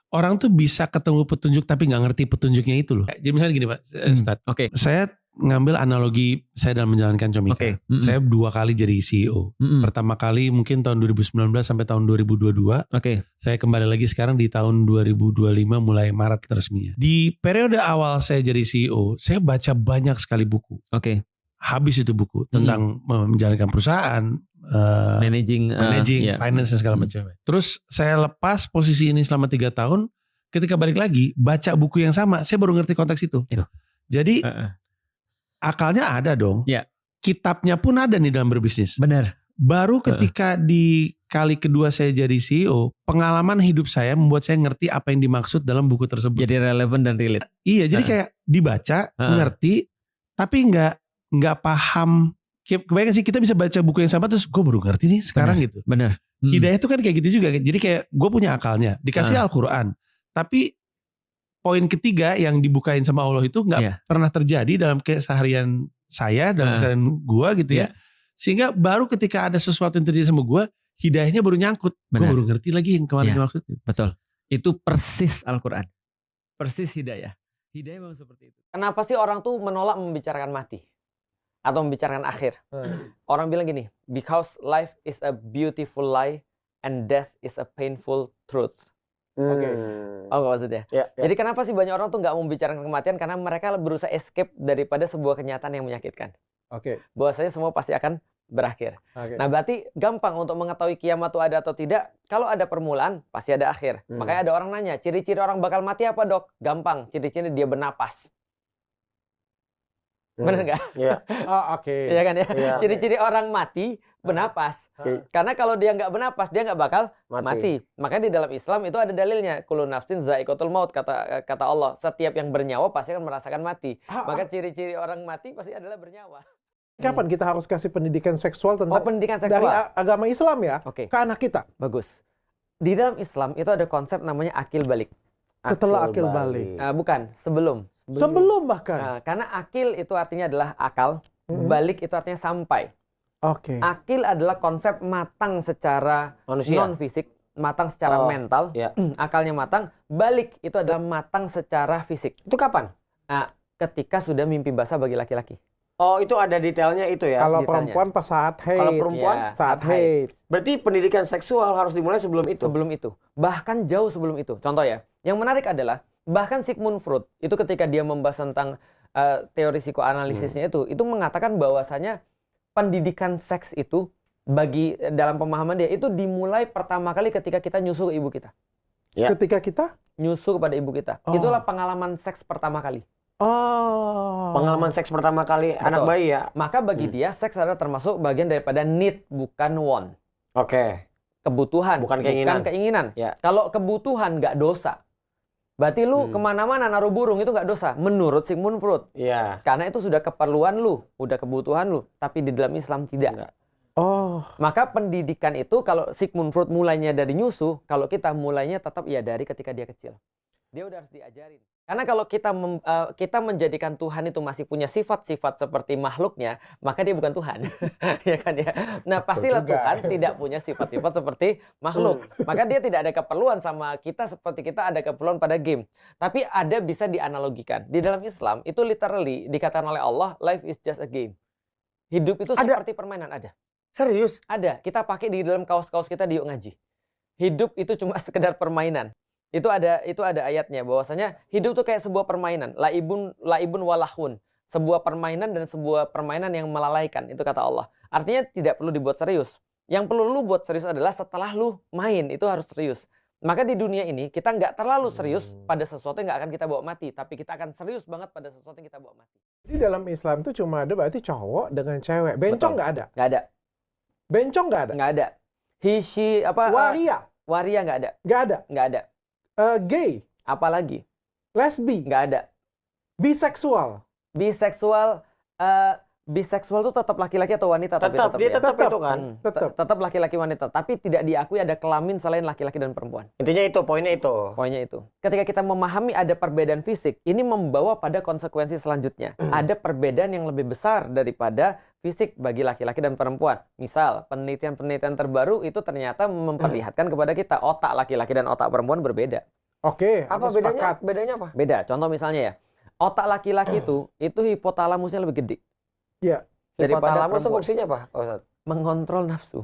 orang tuh bisa ketemu petunjuk tapi nggak ngerti petunjuknya itu loh. Jadi misalnya gini Pak, Ustadz. Oke. Saya ngambil analogi saya dalam menjalankan Comika. Oke. Saya 2 kali jadi CEO. Pertama kali mungkin tahun 2019 sampai tahun 2022. Oke. Saya kembali lagi sekarang di tahun 2025 mulai Maret resminya. Di periode awal saya jadi CEO, saya baca banyak sekali buku. Oke. Habis itu buku tentang menjalankan perusahaan, managing, finance dan segala macam. Terus saya lepas posisi ini selama 3 tahun. Ketika balik lagi baca buku yang sama, saya baru ngerti konteks itu. Jadi akalnya ada dong. Yeah. Kitabnya pun ada nih dalam berbisnis. Benar. Baru ketika di kali kedua saya jadi CEO, pengalaman hidup saya membuat saya ngerti apa yang dimaksud dalam buku tersebut. Jadi relevan dan relate. Iya, jadi kayak dibaca, ngerti, tapi nggak paham. Kebanyakan sih kita bisa baca buku yang sama terus gue baru ngerti nih sekarang gitu. Benar. Hidayah itu kan kayak gitu juga. Jadi kayak gue punya akalnya, dikasih Al-Quran, tapi poin ketiga yang dibukain sama Allah itu nggak pernah terjadi dalam keseharian saya, dalam keseharian gue gitu ya. Sehingga baru ketika ada sesuatu yang terjadi sama gue, hidayahnya baru nyangkut. Gue baru ngerti lagi yang kemarin dimaksudnya. Betul. Itu persis Al-Quran. Persis hidayah. Hidayah memang seperti itu. Kenapa sih orang tuh menolak membicarakan mati? Atau membicarakan akhir? Orang bilang gini, because life is a beautiful lie and death is a painful truth. Oke. Oh nggak maksudnya? Jadi kenapa sih banyak orang tuh nggak membicarakan kematian? Karena mereka berusaha escape daripada sebuah kenyataan yang menyakitkan. Bahwasanya semua pasti akan berakhir. Nah berarti gampang untuk mengetahui kiamat itu ada atau tidak. Kalau ada permulaan, pasti ada akhir. Makanya ada orang nanya, ciri-ciri orang bakal mati apa dok? Gampang, ciri-ciri dia bernapas. Bener nggak? Iya. Iya kan ya? Ciri-ciri orang mati bernapas. Karena kalau dia nggak bernapas, dia nggak bakal mati. Makanya di dalam Islam itu ada dalilnya. Kullu nafsin za'iqatul maut, kata Allah. Setiap yang bernyawa pasti akan merasakan mati. Maka ciri-ciri orang mati pasti adalah bernyawa. Kapan kita harus kasih pendidikan seksual tentang pendidikan seksual dari agama Islam ya ke anak kita? Bagus. Di dalam Islam itu ada konsep namanya akil balik. Setelah akil balik. Bukan, sebelum bahkan. Nah, karena akil itu artinya adalah akal, balik itu artinya sampai. Akil adalah konsep matang secara non fisik, matang secara mental, akalnya matang. Balik itu adalah matang secara fisik. Itu kapan? Nah, ketika sudah mimpi basah bagi laki-laki. Oh, itu ada detailnya itu ya? Kalau perempuan pas saat haid. Kalau perempuan saat haid. Berarti pendidikan seksual harus dimulai sebelum itu? Sebelum itu. Bahkan jauh sebelum itu. Contoh ya, yang menarik adalah bahkan Sigmund Freud itu ketika dia membahas tentang teori psikoanalisisnya itu mengatakan bahwasanya pendidikan seks itu bagi dalam pemahaman dia itu dimulai pertama kali ketika kita nyusu ke ibu kita. Ketika kita nyusu kepada ibu kita. Itulah pengalaman seks pertama kali. Pengalaman seks pertama kali anak bayi ya. Maka bagi dia seks adalah termasuk bagian daripada need, bukan want. Kebutuhan, bukan keinginan. Kalau kebutuhan nggak dosa. Berarti lu kemana-mana naruh burung itu nggak dosa menurut Sigmund Freud. Karena itu sudah keperluan lu, udah kebutuhan lu. Tapi di dalam Islam tidak. Maka pendidikan itu kalau Sigmund Freud mulainya dari nyusu, kalau kita mulainya tetap dari ketika dia kecil. Dia udah harus diajarin. Karena kalau kita menjadikan Tuhan itu masih punya sifat-sifat seperti makhluknya, maka dia bukan Tuhan. Ya kan ya. Nah, pastilah Tuhan tidak punya sifat-sifat seperti makhluk. Maka dia tidak ada keperluan sama kita seperti kita ada keperluan pada game. Tapi ada bisa dianalogikan. Di dalam Islam itu literally dikatakan oleh Allah, life is just a game. Hidup itu seperti permainan ada. Serius? Ada. Kita pakai di dalam kaos-kaos kita di Yuk Ngaji. Hidup itu cuma sekedar permainan. Itu ada ayatnya bahwasanya hidup tuh kayak sebuah permainan, laibun walahun, sebuah permainan dan sebuah permainan yang melalaikan, itu kata Allah. Artinya tidak perlu dibuat serius. Yang perlu lu buat serius adalah setelah lu main itu harus serius. Maka di dunia ini kita nggak terlalu serius pada sesuatu yang nggak akan kita bawa mati, tapi kita akan serius banget pada sesuatu yang kita bawa mati. Di dalam Islam tuh cuma ada berarti cowok dengan cewek. Bencong nggak ada? Nggak ada. Bencong nggak ada? Nggak ada. He, she, apa? Waria nggak ada. Nggak ada? Nggak ada. Gay? Apalagi? Lesbi? Nggak ada. Biseksual? Biseksual itu tetap laki-laki atau wanita? Tetap itu kan? Tetap laki-laki wanita. Tapi tidak diakui ada kelamin selain laki-laki dan perempuan. Intinya itu, poinnya itu. Ketika kita memahami ada perbedaan fisik, ini membawa pada konsekuensi selanjutnya. Ada perbedaan yang lebih besar daripada fisik bagi laki-laki dan perempuan. Misal, penelitian terbaru itu ternyata memperlihatkan kepada kita otak laki-laki dan otak perempuan berbeda. Oke, Apa aku bedanya? sepakat. Bedanya apa? Beda. Contoh misalnya ya, otak laki-laki itu hipotalamusnya lebih gede Iya. daripada Hipotalamus itu perempuan. fungsinya apa, Pak Ustadz? Mengontrol nafsu.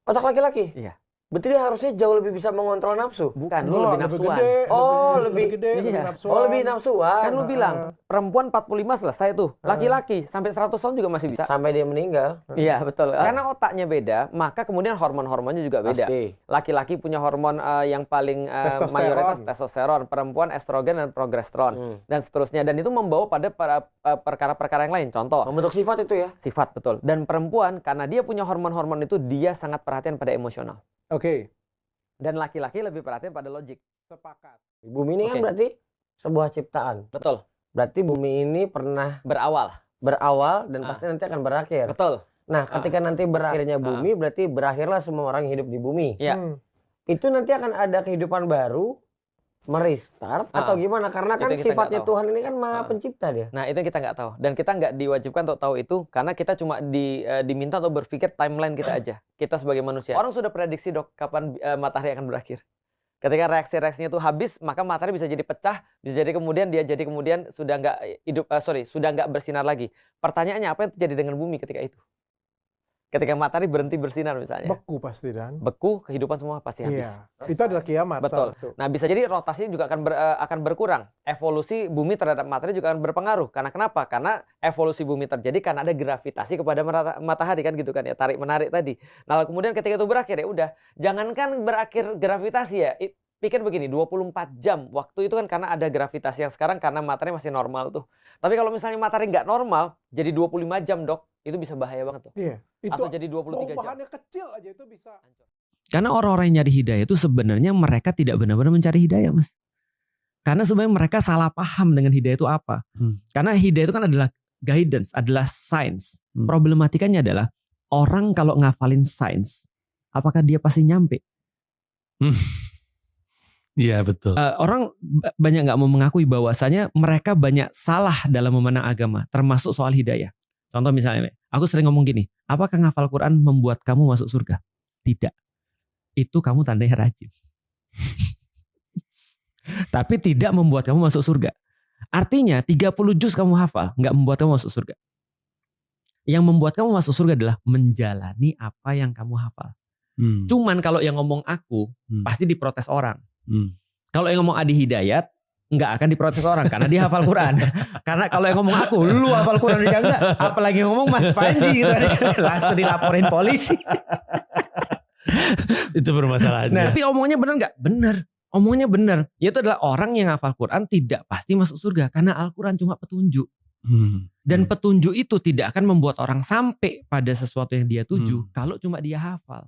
Otak laki-laki? Iya. Berarti dia harusnya jauh lebih bisa mengontrol nafsu. Bukan, lu Enggak, lebih nafsuan. gede, Oh, lebih gede, lebih iya. nafsuan. Oh, lebih nafsuan. Kan lu bilang, perempuan 45 selesai tuh. Laki-laki sampai 100 tahun juga masih bisa. Sampai dia meninggal. Iya, betul. Karena otaknya beda, maka kemudian hormon-hormonnya juga beda. Pasti. Laki-laki punya hormon yang paling Testosteron. mayoritas testosteron, perempuan estrogen dan progesteron dan seterusnya. Dan itu membawa pada perkara-perkara yang lain. Contoh, Membentuk sifat itu ya. sifat, betul. Dan perempuan karena dia punya hormon-hormon itu, dia sangat perhatian pada emosional. Oke. Dan laki-laki lebih perhatian pada logik. Sepakat. Bumi ini kan Oke. berarti sebuah ciptaan. Betul. Berarti bumi ini pernah Berawal. berawal dan pasti nanti akan berakhir. Betul. Nah, ketika nanti berakhirnya bumi, berarti berakhirlah semua orang yang hidup di bumi. Iya. Itu nanti akan ada kehidupan baru, merestart atau gimana? Karena kan Itu yang kita sifatnya nggak tahu. Tuhan ini kan maha pencipta dia. Nah, itu yang kita nggak tahu. Dan kita nggak diwajibkan untuk tahu itu karena kita cuma diminta untuk berpikir timeline kita aja. Kita sebagai manusia. Orang sudah prediksi, Dok, kapan matahari akan berakhir. Ketika reaksi-reaksinya itu habis, maka matahari bisa jadi pecah, bisa jadi kemudian sudah nggak sudah nggak bersinar lagi. Pertanyaannya, apa yang terjadi dengan bumi ketika itu? Ketika matahari berhenti bersinar misalnya. Beku pasti dan. Beku, kehidupan semua pasti habis. Iya. Itu adalah kiamat. Betul. salah satu. Nah, bisa jadi rotasi juga akan berkurang. Evolusi bumi terhadap matahari juga akan berpengaruh. Karena kenapa? Karena evolusi bumi terjadi karena ada gravitasi kepada matahari kan gitu kan ya, tarik menarik tadi. Nah, kemudian ketika itu berakhir ya udah, jangankan berakhir gravitasi ya. Pikir begini, 24 jam waktu itu kan karena ada gravitasi, yang sekarang karena matahari masih normal tuh. Tapi kalau misalnya matahari nggak normal, jadi 25 jam, Dok, itu bisa bahaya banget tuh. Iya. Itu Atau jadi 23 jam. perubahannya kecil aja itu bisa. Karena orang-orang yang nyari hidayah itu sebenarnya mereka tidak benar-benar mencari hidayah, Mas. Karena sebenarnya mereka salah paham dengan hidayah itu apa. Karena hidayah itu kan adalah guidance, adalah science. Problematikanya adalah orang kalau ngafalin science, apakah dia pasti nyampe? Iya betul. Orang banyak nggak mau mengakui bahwasanya mereka banyak salah dalam memandang agama, termasuk soal hidayah. Contoh misalnya, aku sering ngomong gini, apakah ngafal Quran membuat kamu masuk surga? Tidak. Itu kamu tandanya rajin. Tapi tidak membuat kamu masuk surga. Artinya 30 juz kamu hafal, nggak membuat kamu masuk surga. Yang membuat kamu masuk surga adalah menjalani apa yang kamu hafal. Cuman kalau yang ngomong aku, pasti diprotes orang. Kalau yang ngomong Adi Hidayat, nggak akan diprotes orang karena dia hafal Quran. Karena kalau yang ngomong aku, lu hafal Quran aja enggak, apalagi ngomong Mas Panji gitu, langsung dilaporin polisi. Itu permasalahannya. Nah, tapi omongannya benar nggak? Benar. Omongannya benar. Yaitu adalah orang yang hafal Quran tidak pasti masuk surga karena Al-Quran cuma petunjuk. Dan petunjuk itu tidak akan membuat orang sampai pada sesuatu yang dia tuju kalau cuma dia hafal.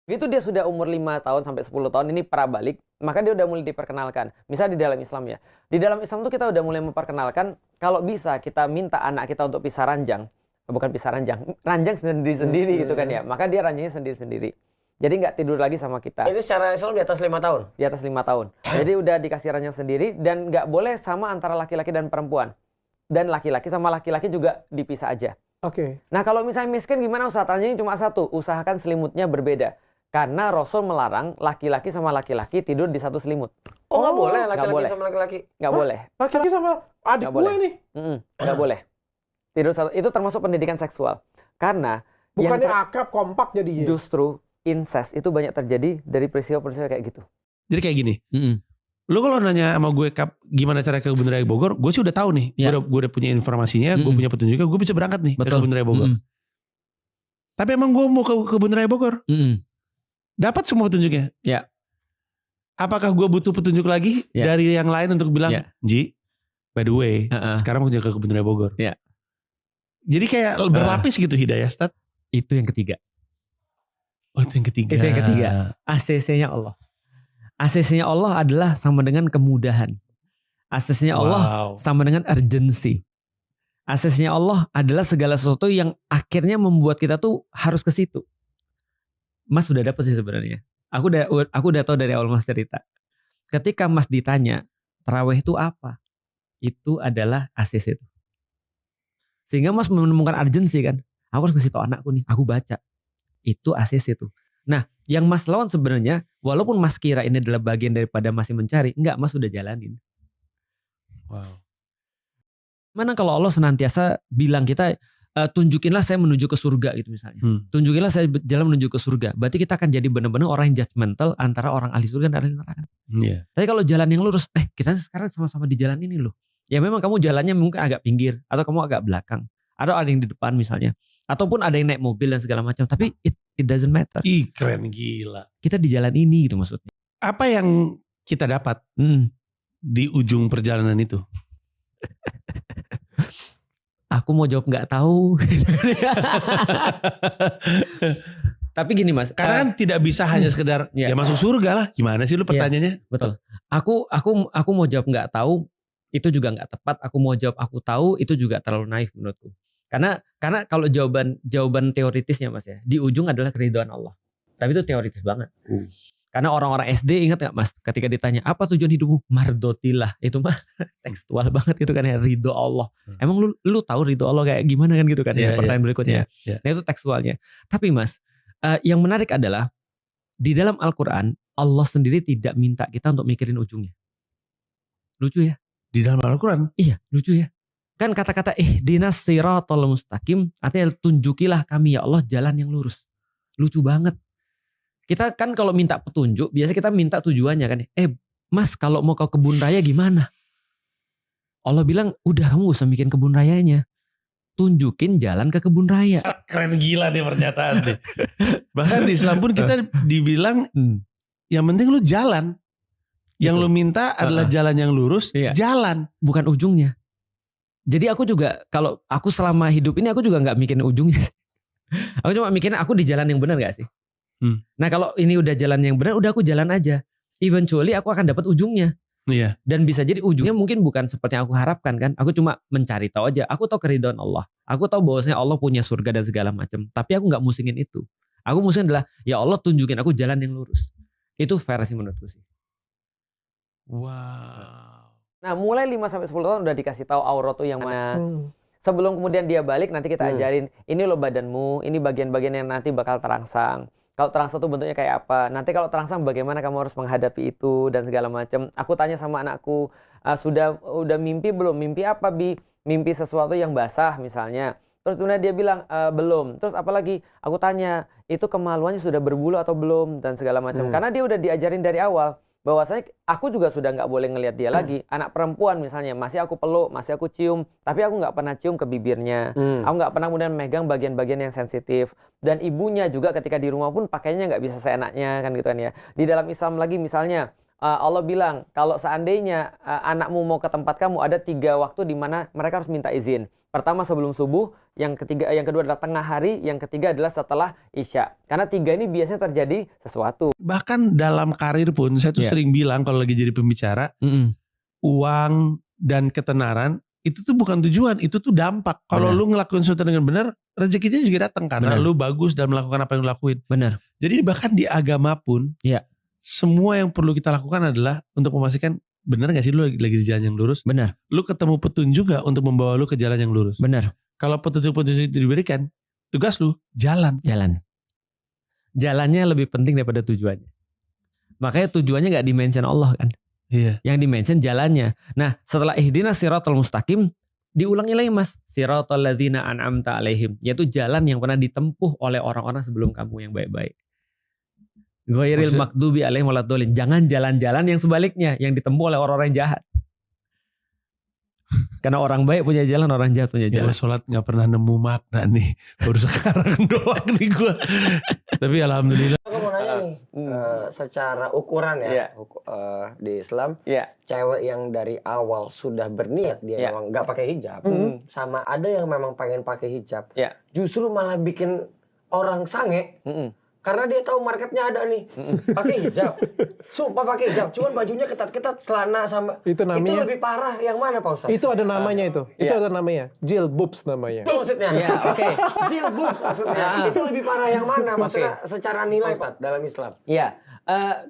Begitu dia sudah umur 5 tahun sampai 10 tahun ini prabalik, maka dia udah mulai diperkenalkan. Misalnya di dalam Islam ya. Di dalam Islam tuh kita udah mulai memperkenalkan kalau bisa kita minta anak kita untuk pisah ranjang. Bukan pisah ranjang, ranjang sendiri-sendiri gitu kan ya. Maka dia ranjangnya sendiri-sendiri. Jadi nggak tidur lagi sama kita. Itu secara Islam di atas 5 tahun? Di atas 5 tahun. Jadi udah dikasih ranjang sendiri dan nggak boleh sama antara laki-laki dan perempuan. Dan laki-laki sama laki-laki juga dipisah aja. Oke. Nah kalau misalnya miskin gimana Ustaz? Ranjangnya cuma satu, usahakan selimutnya berbeda. Karena Rasul melarang laki-laki sama laki-laki tidur di satu selimut. Oh, nggak boleh nggak laki-laki boleh. sama laki-laki? Nggak boleh. Laki-laki sama adik Nggak gue boleh. nih. Nggak boleh. Tidur satu, itu termasuk pendidikan seksual. Karena Bukannya akrab kompak jadinya. justru incest itu banyak terjadi dari peristiwa-peristiwa kayak gitu. Jadi kayak gini. Lu kalau nanya sama gue gimana cara ke Kebun Raya Bogor, gue sih udah tahu nih. Gue udah punya informasinya, gue punya petunjuknya, gue bisa berangkat nih ke Kebun Raya Bogor. Tapi emang gue mau ke Kebun Raya Bogor. Dapat semua petunjuknya. Ya. Apakah gue butuh petunjuk lagi dari yang lain untuk bilang, Ji, by the way, sekarang mau ke Kebun Raya Bogor. Ya. Jadi kayak berlapis gitu hidayah, Ustaz. Itu yang ketiga. Oh, itu yang ketiga. Itu yang ketiga. ACC-nya Allah. ACC-nya Allah adalah sama dengan kemudahan. ACC-nya Allah sama dengan urgency. ACC-nya Allah adalah segala sesuatu yang akhirnya membuat kita tuh harus ke situ. Mas sudah dapat sih sebenarnya. Aku udah tahu dari awal Mas cerita. Ketika Mas ditanya, tarawih itu apa? Itu adalah ACC itu. Sehingga Mas menemukan urgency kan. Aku harus kasih tahu anakku nih, aku baca. Itu ACC itu. Nah, Yang Mas lawan sebenarnya, walaupun Mas kira ini adalah bagian daripada masih mencari, enggak, Mas sudah jalanin. Wow. Mana kalau Allah senantiasa bilang kita, tunjukinlah saya menuju ke surga gitu misalnya. Tunjukinlah saya jalan menuju ke surga. Berarti kita akan jadi benar-benar orang yang judgmental antara orang ahli surga dan ahli neraka. Yeah. Tapi kalau jalan yang lurus, kita sekarang sama-sama di jalan ini loh. Ya memang kamu jalannya mungkin agak pinggir, atau kamu agak belakang, atau ada yang di depan misalnya, ataupun ada yang naik mobil dan segala macam. Tapi it doesn't matter. Ih, keren gila. Kita di jalan ini gitu maksudnya. Apa yang kita dapat di ujung perjalanan itu? Aku mau jawab nggak tahu. Tapi gini Mas, karena kan tidak bisa hanya sekedar ya masuk surga lah. Gimana sih lu pertanyaannya? Ya, betul. Aku mau jawab nggak tahu, itu juga nggak tepat. Aku mau jawab aku tahu, itu juga terlalu naif menurutku. Karena kalau jawaban teoritisnya Mas ya, di ujung adalah keridhaan Allah. Tapi itu teoritis banget. Karena orang-orang SD ingat gak Mas, ketika ditanya apa tujuan hidupmu? Mardotillah. Itu mah tekstual banget gitu kan ya, ridho Allah. Emang lu tahu ridho Allah kayak gimana kan gitu kan ya, pertanyaan berikutnya. Nah itu tekstualnya. Tapi Mas, yang menarik adalah di dalam Al-Quran Allah sendiri tidak minta kita untuk mikirin ujungnya. Lucu ya? Di dalam Al-Quran? Iya, lucu ya. Kan kata-kata ihdinas siratal mustaqim artinya tunjukilah kami ya Allah jalan yang lurus. Lucu banget. Kita kan kalau minta petunjuk, biasa kita minta tujuannya kan. Mas kalau mau ke kebun raya gimana? Allah bilang, udah kamu gak usah bikin kebun rayanya. Tunjukin jalan ke kebun raya. Keren gila deh pernyataan deh. Bahkan di Islam pun kita dibilang, yang penting lu jalan. Yang lu minta adalah jalan yang lurus, jalan. Bukan ujungnya. Jadi aku juga, kalau aku selama hidup ini aku juga gak mikirin ujungnya. Aku cuma mikirin aku di jalan yang benar gak sih? Nah kalau ini udah jalan yang benar, udah aku jalan aja. Eventually aku akan dapat ujungnya. Iya. Dan bisa jadi ujungnya mungkin bukan seperti yang aku harapkan kan. Aku cuma mencari tahu aja. Aku tahu keridhaan Allah. Aku tahu bahwasanya Allah punya surga dan segala macam. Tapi aku nggak musingin itu. Aku musingin adalah ya Allah tunjukin aku jalan yang lurus. Itu versi menurutku sih. Wow. Nah mulai 5-10 tahun udah dikasih tahu aurat tuh yang mana. Sebelum kemudian dia balik nanti kita ajarin. Ini loh badanmu. Ini bagian-bagian yang nanti bakal terangsang. Kalau terangsang itu bentuknya kayak apa? Nanti kalau terangsang bagaimana kamu harus menghadapi itu dan segala macam. Aku tanya sama anakku, udah mimpi belum? Mimpi apa Bi? Mimpi sesuatu yang basah misalnya. Terus kemudian dia bilang belum. Terus apalagi? Aku tanya, itu kemaluannya sudah berbulu atau belum dan segala macam. Karena dia udah diajarin dari awal. Bahwasanya aku juga sudah nggak boleh ngelihat dia lagi. Anak perempuan misalnya, masih aku peluk, masih aku cium, tapi aku nggak pernah cium ke bibirnya. Aku nggak pernah kemudian megang bagian-bagian yang sensitif. Dan ibunya juga ketika di rumah pun pakainya nggak bisa seenaknya kan gitu kan ya. Di dalam Islam lagi misalnya Allah bilang kalau seandainya anakmu mau ke tempat kamu ada 3 waktu di mana mereka harus minta izin. Pertama sebelum subuh, yang kedua adalah tengah hari, yang ketiga adalah setelah Isya. Karena 3 ini biasanya terjadi sesuatu. Bahkan dalam karir pun saya tuh sering bilang kalau lagi jadi pembicara, uang dan ketenaran itu tuh bukan tujuan, itu tuh dampak. Kalau lu ngelakuin sesuatu dengan benar, rezekinya juga datang karena lu bagus dan melakukan apa yang lu lakuin. Benar. Jadi bahkan di agama pun, semua yang perlu kita lakukan adalah untuk memastikan benar gak sih lu lagi di jalan yang lurus? Benar. Lu ketemu petunjuk gak untuk membawa lu ke jalan yang lurus? Benar. Kalau petunjuk-petunjuk itu diberikan, tugas lu jalan. Jalannya lebih penting daripada tujuannya. Makanya tujuannya gak dimention Allah kan. Iya. Yang dimention jalannya. Nah setelah ihdinas siratal mustaqim, diulangi lagi Mas. Siratal ladzina an'amta alaihim. Yaitu jalan yang pernah ditempuh oleh orang-orang sebelum kamu yang baik-baik. Ghairil maghdubi alaihim waladdallin. Jangan jalan-jalan yang sebaliknya, yang ditempuh oleh orang-orang yang jahat. Karena orang baik punya jalan, orang jahat punya jalan. Ya sholat gak pernah nemu makna nih. Baru sekarang doang nih gue. Tapi alhamdulillah. Aku mau nanya nih, secara ukuran ya, di Islam, cewek yang dari awal sudah berniat dia memang gak pakai hijab, sama ada yang memang pengen pakai hijab, justru malah bikin orang sange. Karena dia tahu marketnya ada nih, pakai hijab, sumpah pakai hijab, cuman bajunya ketat-ketat, celana sama itu namanya. Itu lebih parah yang mana Pak Ustadz? Itu ada namanya itu ada namanya, jilboobs namanya. Itu maksudnya, jilboobs maksudnya. Itu lebih parah yang mana maksudnya secara nilai Pak dalam Islam? Iya,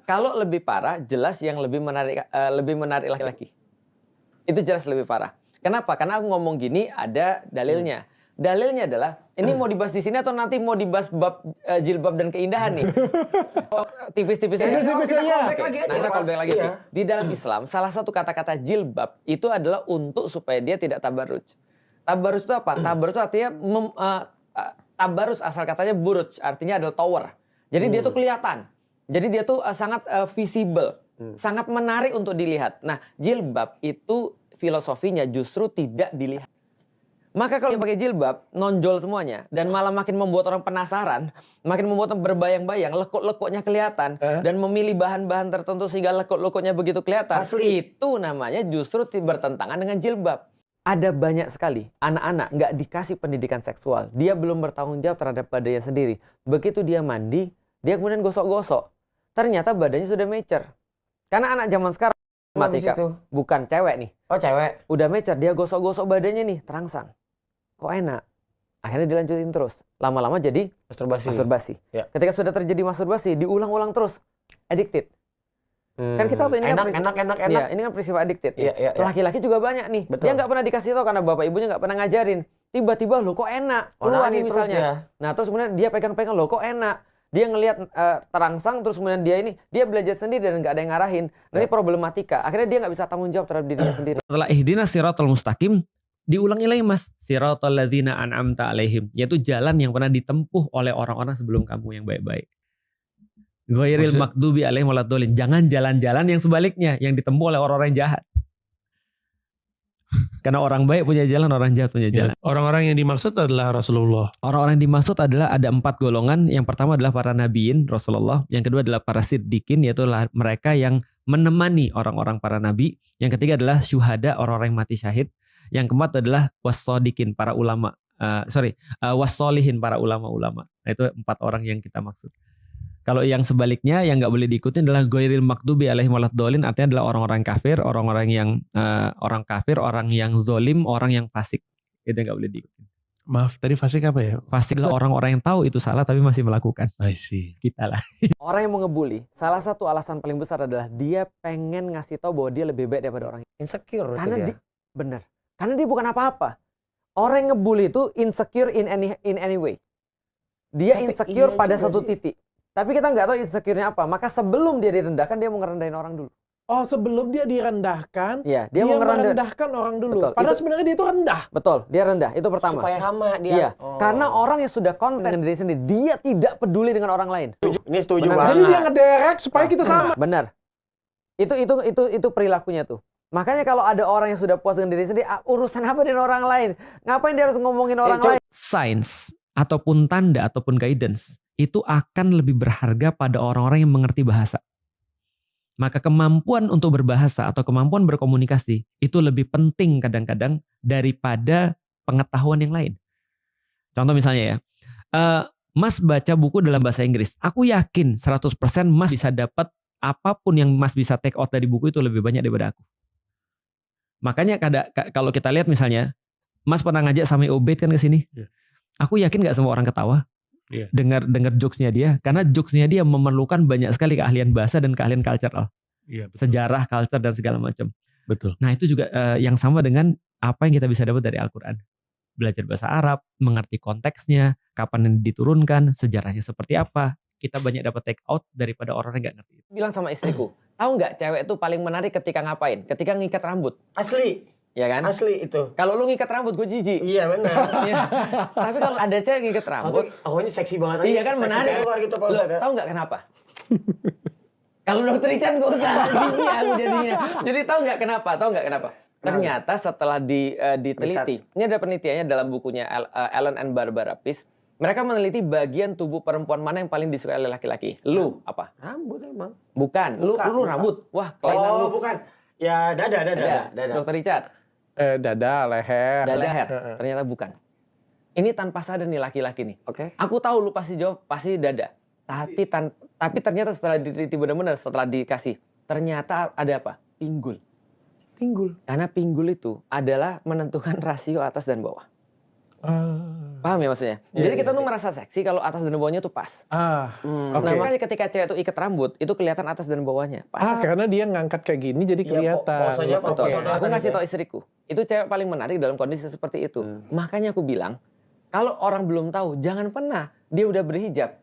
kalau lebih parah, jelas yang lebih menarik laki-laki. Itu jelas lebih parah. Kenapa? Karena aku ngomong gini ada dalilnya. Dalilnya adalah, ini mau dibahas di sini atau nanti mau dibahas bab jilbab dan keindahan nih? Tipis-tipis aja. Kita callback lagi. Di dalam Islam, salah satu kata-kata jilbab itu adalah untuk supaya dia tidak tabarruj. Tabarruj itu apa? Tabarruj itu artinya tabarruj asal katanya buruj, artinya adalah tower. Jadi dia tuh kelihatan. Jadi dia tuh sangat visible, sangat menarik untuk dilihat. Nah, jilbab itu filosofinya justru tidak dilihat. Maka kalau pakai jilbab, nonjol semuanya. Dan malah makin membuat orang penasaran. Makin membuat orang berbayang-bayang. Lekuk-lekuknya kelihatan. Dan memilih bahan-bahan tertentu sehingga lekuk-lekuknya begitu kelihatan. Asli. Itu namanya justru bertentangan dengan jilbab. Ada banyak sekali anak-anak nggak dikasih pendidikan seksual. Dia belum bertanggung jawab terhadap badannya sendiri. Begitu dia mandi, dia kemudian gosok-gosok. Ternyata badannya sudah mecer. Karena anak zaman sekarang, bukan cewek nih. Oh cewek. Udah mecer, dia gosok-gosok badannya nih, terangsang. Kok enak? Akhirnya dilanjutin terus. Lama-lama jadi masturbasi. Ya. Ketika sudah terjadi masturbasi, diulang-ulang terus. Addicted. Kan kita tahu ini enak. Ya, ini kan prinsip addicted. Ya. Laki-laki juga banyak nih. Betul. Dia nggak pernah dikasih tahu karena bapak ibunya nggak pernah ngajarin. Tiba-tiba loh kok enak. Keluar nih misalnya. Nah terus kemudian dia pegang-pegang loh kok enak. Dia ngelihat terangsang terus kemudian dia belajar sendiri dan nggak ada yang ngarahin. Nah, ini problematika. Akhirnya dia nggak bisa tanggung jawab terhadap dirinya sendiri. Setelah ihdinas siratal mustaqim, diulangi lagi mas, siratal ladzina an'amta alaihim, yaitu jalan yang pernah ditempuh oleh orang-orang sebelum kamu yang baik-baik. Ghairil maghdubi alaihim waladdallin. Jangan jalan-jalan yang sebaliknya, yang ditempuh oleh orang-orang yang jahat. Karena orang baik punya jalan, orang jahat punya jalan. Orang-orang yang dimaksud adalah Rasulullah. Orang-orang yang dimaksud adalah ada 4 golongan. Yang pertama adalah para nabiin, Rasulullah. Yang kedua adalah para siddiqin, yaitu mereka yang menemani orang-orang para nabi. Yang ketiga adalah syuhada, orang-orang yang mati syahid. Yang keempat adalah wassodikin, para ulama. Wassolihin, para ulama-ulama. Nah itu 4 orang yang kita maksud. Kalau yang sebaliknya yang nggak boleh diikuti adalah ghairil maghdubi alaihim waladdallin, artinya adalah orang-orang kafir, orang-orang yang orang kafir, orang yang zalim, orang yang fasik. Itu yang nggak boleh diikuti. Maaf, tadi fasik apa ya? Fasik adalah orang-orang yang tahu itu salah tapi masih melakukan. I see. Kita lah. Orang yang mau ngebully, salah satu alasan paling besar adalah dia pengen ngasih tahu bahwa dia lebih baik daripada orang insecure. Karena benar. Karena dia bukan apa-apa. Orang yang ngebully itu insecure in any way. Dia insecure pada satu titik. Tapi kita nggak tahu insecure-nya apa. Maka sebelum dia direndahkan, dia mau ngerendahin orang dulu. Oh, sebelum dia direndahkan, ya, dia mau merendahkan orang dulu. Betul. Padahal sebenarnya dia itu rendah. Betul, dia rendah. Itu pertama. Supaya sama dia. Iya. Karena orang yang sudah konten dengan diri sendiri, dia tidak peduli dengan orang lain. Ini setuju banget. Jadi dia ngederek supaya kita sama. Benar. Itu perilakunya tuh. Makanya kalau ada orang yang sudah puas dengan diri sendiri, urusan apa dengan orang lain? Ngapain dia harus ngomongin orang lain? Sains ataupun tanda ataupun guidance itu akan lebih berharga pada orang-orang yang mengerti bahasa. Maka kemampuan untuk berbahasa atau kemampuan berkomunikasi itu lebih penting kadang-kadang daripada pengetahuan yang lain. Contoh misalnya ya, Mas baca buku dalam bahasa Inggris. Aku yakin 100% Mas bisa dapat apapun yang Mas bisa take out dari buku itu lebih banyak daripada aku. Makanya kalau kita lihat misalnya, Mas pernah ngajak Sami Ubaid kan ke sini. Aku yakin gak semua orang ketawa. Dengar jokesnya dia, karena jokesnya dia memerlukan banyak sekali keahlian bahasa dan keahlian cultural, sejarah, culture dan segala macam. Betul. Nah itu juga yang sama dengan apa yang kita bisa dapat dari Al-Quran. Belajar bahasa Arab, mengerti konteksnya, kapan diturunkan, sejarahnya seperti apa. Kita banyak dapat take out daripada orang yang nggak ngerti. Bilang sama istriku, tahu nggak cewek itu paling menarik ketika ngapain? Ketika ngikat rambut. Asli. Ya kan? Asli itu. Kalau lu ngikat rambut gue jijik. Iya benar. Tapi kalau ada cewek ngikat rambut, ini seksi banget. Iya kan menarik. Gitu, tahu nggak kenapa? Kalau Dr. Richard gue usah jijik aku jadinya. Jadi tahu nggak kenapa? Ternyata setelah diteliti, ini ada penelitiannya dalam bukunya Allen and Barbara Pease. Mereka meneliti bagian tubuh perempuan mana yang paling disukai oleh laki-laki. Lu apa? Rambut emang. Bukan. Lu rambut. Wah, kelainan lu. Bukan. Ya dada. Dr. Richard. Dada, leher. Ternyata bukan. Ini tanpa sadar nih laki-laki nih. Oke. Aku tahu lu pasti jawab pasti dada. Tapi ternyata setelah diteliti benar-benar, setelah dikasih, ternyata ada apa? Pinggul. Karena pinggul itu adalah menentukan rasio atas dan bawah. Paham ya maksudnya? Jadi kita tuh merasa seksi kalau atas dan bawahnya tuh pas. Nah makanya ketika cewek tuh ikat rambut, itu kelihatan atas dan bawahnya pas. Karena dia ngangkat kayak gini jadi kelihatan. Aku ngasih tau istriku, itu cewek paling menarik dalam kondisi seperti itu. Makanya aku bilang, Kalau orang belum tahu, jangan pernah dia udah berhijab.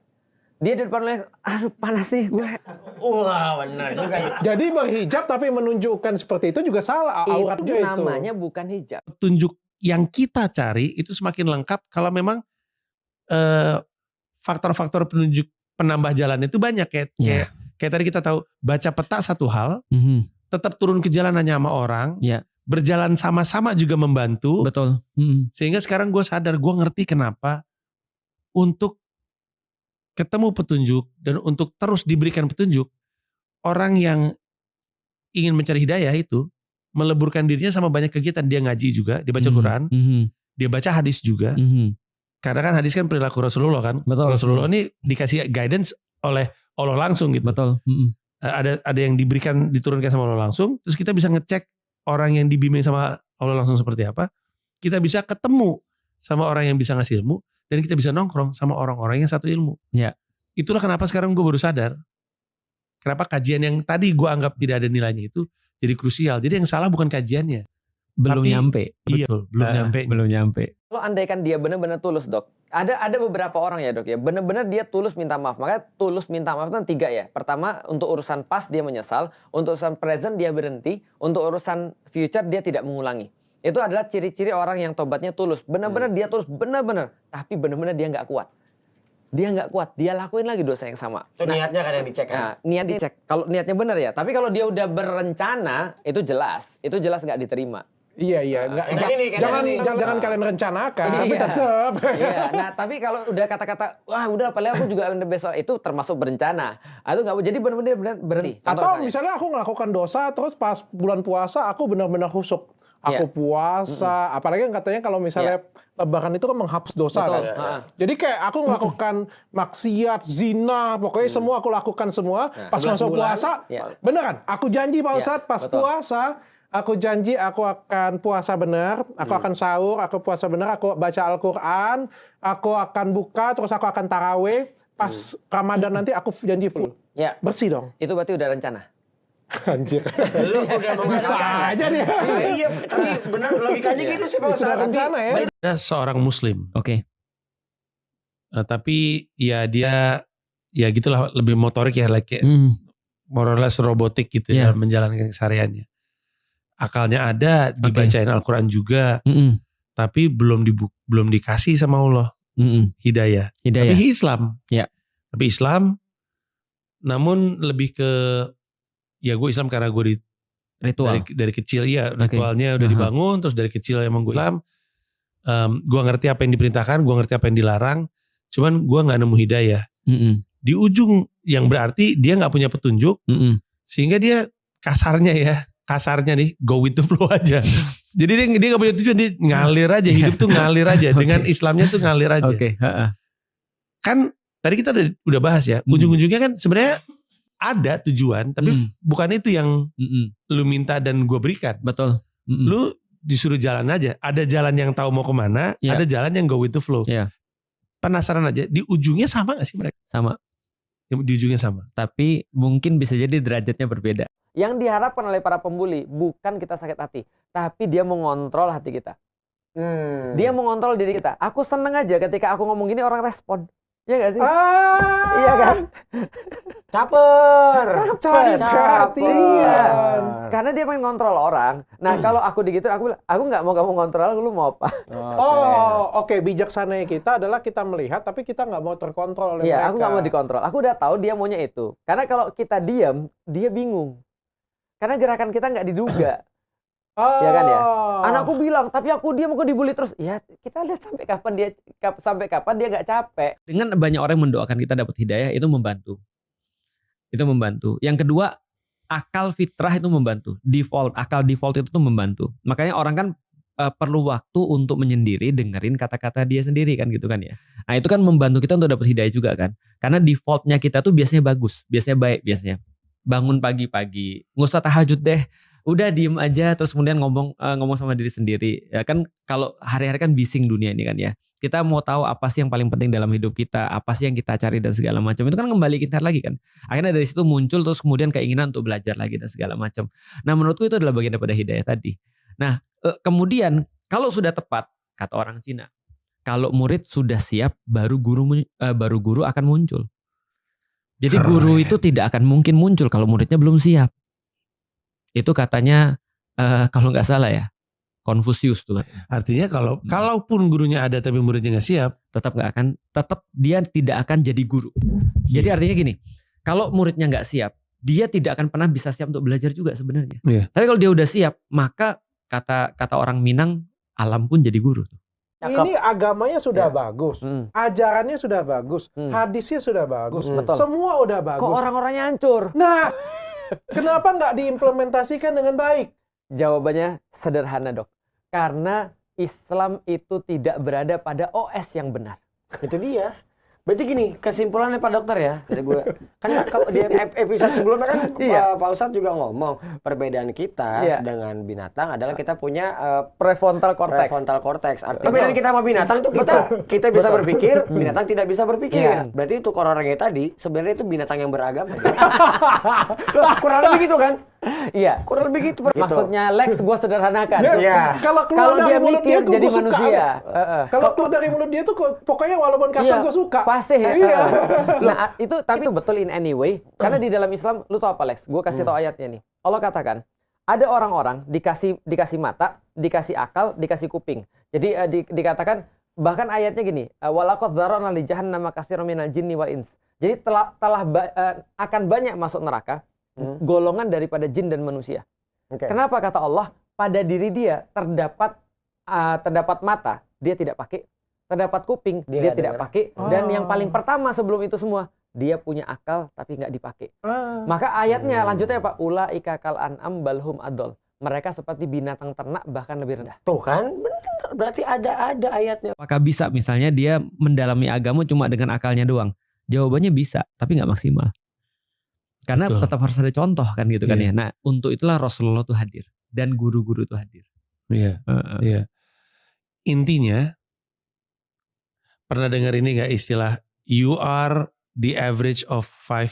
Dia di depan lo, aduh panas nih gue. Wah benar juga. Jadi berhijab tapi menunjukkan seperti itu juga salah. Aurat Itu namanya bukan hijab. Petunjuk yang kita cari itu semakin lengkap kalau memang faktor-faktor penunjuk penambah jalan itu banyak. Kayak tadi kita tahu, baca peta satu hal, tetap turun ke jalan hanya sama orang, berjalan sama-sama juga membantu. Betul. Sehingga sekarang gue sadar, gue ngerti kenapa untuk ketemu petunjuk dan untuk terus diberikan petunjuk, orang yang ingin mencari hidayah itu meleburkan dirinya sama banyak kegiatan. Dia ngaji juga, dia baca Quran, dia baca hadis juga. Karena kan hadis kan perilaku Rasulullah kan. Betul. Rasulullah ini dikasih guidance oleh Allah langsung gitu. Betul. Ada yang diturunkan sama Allah langsung. Terus kita bisa ngecek orang yang dibimbing sama Allah langsung seperti apa. Kita bisa ketemu sama orang yang bisa ngasih ilmu. Dan kita bisa nongkrong sama orang-orang yang satu ilmu. Ya. Itulah kenapa sekarang gue baru sadar. Kenapa kajian yang tadi gue anggap tidak ada nilainya itu jadi krusial. Jadi yang salah bukan kajiannya. Belum nyampe. Iya, belum nyampe. Kalau andaikan dia benar-benar tulus, Dok. Ada beberapa orang ya, Dok ya. Benar-benar dia tulus minta maaf. Makanya tulus minta maaf itu 3 ya. Pertama, untuk urusan past dia menyesal. Untuk urusan present dia berhenti. Untuk urusan future dia tidak mengulangi. Itu adalah ciri-ciri orang yang tobatnya tulus. Benar-benar dia tulus, benar-benar. Tapi benar-benar dia nggak kuat. Dia nggak kuat, dia lakuin lagi dosa yang sama. Itu niatnya kan yang dicek kan? Nah, niatnya dicek. Kalau niatnya benar ya. Tapi kalau dia udah berencana, itu jelas nggak diterima. Iya. Jangan kalian rencanakan, tapi tetap. Iya. Nah, tapi kalau udah kata-kata, wah udah paling aku juga besok, itu termasuk berencana. Itu nggak, jadi benar-benar berhenti. Atau misalnya aku melakukan dosa, terus pas bulan puasa aku benar-benar khusyuk. Aku puasa, apalagi yang katanya kalau misalnya Lebaran itu kan menghapus dosa. Betul. Kan. Jadi kayak aku melakukan maksiat, zina, pokoknya semua aku lakukan semua. Pas masuk puasa, beneran. Aku janji Pak Ustadz, pas puasa, aku janji aku akan puasa benar, aku akan sahur, aku puasa benar, aku baca Al-Quran, aku akan buka, terus aku akan taraweh. Pas Ramadan nanti aku janji full. Bersih dong. Itu berarti udah rencana. Anjir. Lu udah bisa aja dia. Iya, tapi benar logikanya gitu sih Pak Ustadz. Rencana ya. Ada seorang muslim. Oke. Tapi ya dia ya gitulah, lebih motorik ya, like more or less robotik gitu ya menjalankan kesehariannya. Akalnya ada, dibacain Al-Quran juga. Tapi belum dikasih sama Allah hidayah. Tapi Islam. Tapi Islam, namun lebih ke ya gue Islam karena gue ritual dari kecil ritualnya udah dibangun, terus dari kecil emang gue Islam. Gue ngerti apa yang diperintahkan, gue ngerti apa yang dilarang, cuman gue nggak nemu hidayah. Di ujung yang berarti dia nggak punya petunjuk, sehingga dia kasarnya nih go with the flow aja. Jadi dia nggak punya tujuan, dia ngalir aja, hidup tuh ngalir aja. Dengan Islamnya tuh ngalir aja. Kan tadi kita udah bahas ya, ujung-ujungnya kan sebenarnya ada tujuan, tapi bukan itu yang lu minta dan gue berikan. Betul. Lu disuruh jalan aja. Ada jalan yang tahu mau kemana, ada jalan yang go with the flow. Penasaran aja, di ujungnya sama gak sih mereka? Sama. Di ujungnya sama. Tapi mungkin bisa jadi derajatnya berbeda. Yang diharapkan oleh para pembuli bukan kita sakit hati, tapi dia mengontrol hati kita. Dia mengontrol diri kita. Aku seneng aja ketika aku ngomong gini orang respon. Iya gak sih? Iya kan? Caper. Iya. Karena dia pengen ngontrol orang. Nah kalau aku digituin, aku bilang, aku gak mau kamu ngontrol, lu mau apa? Oke. Bijaksana kita adalah kita melihat, tapi kita gak mau terkontrol oleh mereka. Iya, aku gak mau dikontrol. Aku udah tahu dia maunya itu. Karena kalau kita diam, dia bingung. Karena gerakan kita gak diduga. Ya kan ya? Anakku bilang, tapi aku diam, aku dibully terus. Ya kita lihat sampai kapan dia gak capek. Dengan banyak orang yang mendoakan kita dapat hidayah, itu membantu. Yang kedua, akal fitrah itu membantu. Akal default itu tuh membantu. Makanya orang kan perlu waktu untuk menyendiri, dengerin kata-kata dia sendiri kan gitu kan ya. Nah itu kan membantu kita untuk dapat hidayah juga kan. Karena defaultnya kita tuh biasanya bagus, biasanya baik biasanya. Bangun pagi-pagi, nggak usah tahajud deh. Udah diem aja terus kemudian ngomong sama diri sendiri. Ya kan kalau hari-hari kan bising dunia ini kan ya. Kita mau tahu apa sih yang paling penting dalam hidup kita, apa sih yang kita cari dan segala macam. Itu kan kembali kita lagi kan. Akhirnya dari situ muncul terus kemudian keinginan untuk belajar lagi dan segala macam. Nah menurutku itu adalah bagian daripada hidayah tadi. Nah kemudian kalau sudah tepat, kata orang Cina, Kalau murid sudah siap, baru guru akan muncul. Jadi guru itu tidak akan mungkin muncul kalau muridnya belum siap. Itu katanya kalau nggak salah ya, Konfusius tuh. Artinya kalaupun gurunya ada tapi muridnya nggak siap, tetap dia tidak akan jadi guru. Jadi artinya gini, kalau muridnya nggak siap, dia tidak akan pernah bisa siap untuk belajar juga sebenarnya. Tapi kalau dia udah siap, maka kata orang Minang, alam pun jadi guru. Ini agamanya sudah bagus, ajarannya sudah bagus, hadisnya sudah bagus, semua udah bagus. Kok orang-orangnya hancur? Nah, kenapa nggak diimplementasikan dengan baik? Jawabannya sederhana, Dok. Karena Islam itu tidak berada pada OS yang benar. Itu dia. Berarti gini, kesimpulannya Pak Dokter ya. Jadi gue kan di episode sebelumnya kan Pak Ustadz juga ngomong perbedaan kita dengan binatang adalah kita punya prefrontal cortex. Prefrontal cortex. Artinya perbedaan kita sama binatang tuh kita bisa berpikir, binatang tidak bisa berpikir. Berarti itu orangnya tadi sebenarnya itu binatang yang beragama. Kurang lebih gitu kan? Iya, kurang lebih gitu. Maksudnya Lex gue sederhanakan. Kalau dia mikir jadi manusia. Kalau keluar dari mulut dia tuh pokoknya walaupun kasar gue suka. Fasih ya. Nah, tapi itu betul in any way. Karena di dalam Islam, lu tau apa Lex? Gue kasih tau ayatnya nih. Allah katakan, ada orang-orang dikasih mata, dikasih akal, dikasih kuping. Jadi dikatakan, bahkan ayatnya gini, walaqad dzarana li jahannama katsiran minal jinni wal ins. Jadi akan banyak masuk neraka golongan daripada jin dan manusia. Kenapa kata Allah? Pada diri dia terdapat mata, dia tidak pakai. Terdapat kuping, dia tidak pakai. Dan yang paling pertama sebelum itu semua, dia punya akal tapi nggak dipakai. Maka ayatnya lanjutnya Pak, ulaika kal an'am balhum adol. Mereka seperti binatang ternak bahkan lebih rendah. Tuh kan, benar. Berarti ada ayatnya. Apakah bisa misalnya dia mendalami agama cuma dengan akalnya doang? Jawabannya bisa, tapi nggak maksimal. Karena tetap harus ada contoh kan gitu kan ya. Nah, untuk itulah Rasulullah tuh hadir dan guru-guru tuh hadir. Iya. Intinya, pernah dengar ini nggak istilah you are the average of 5%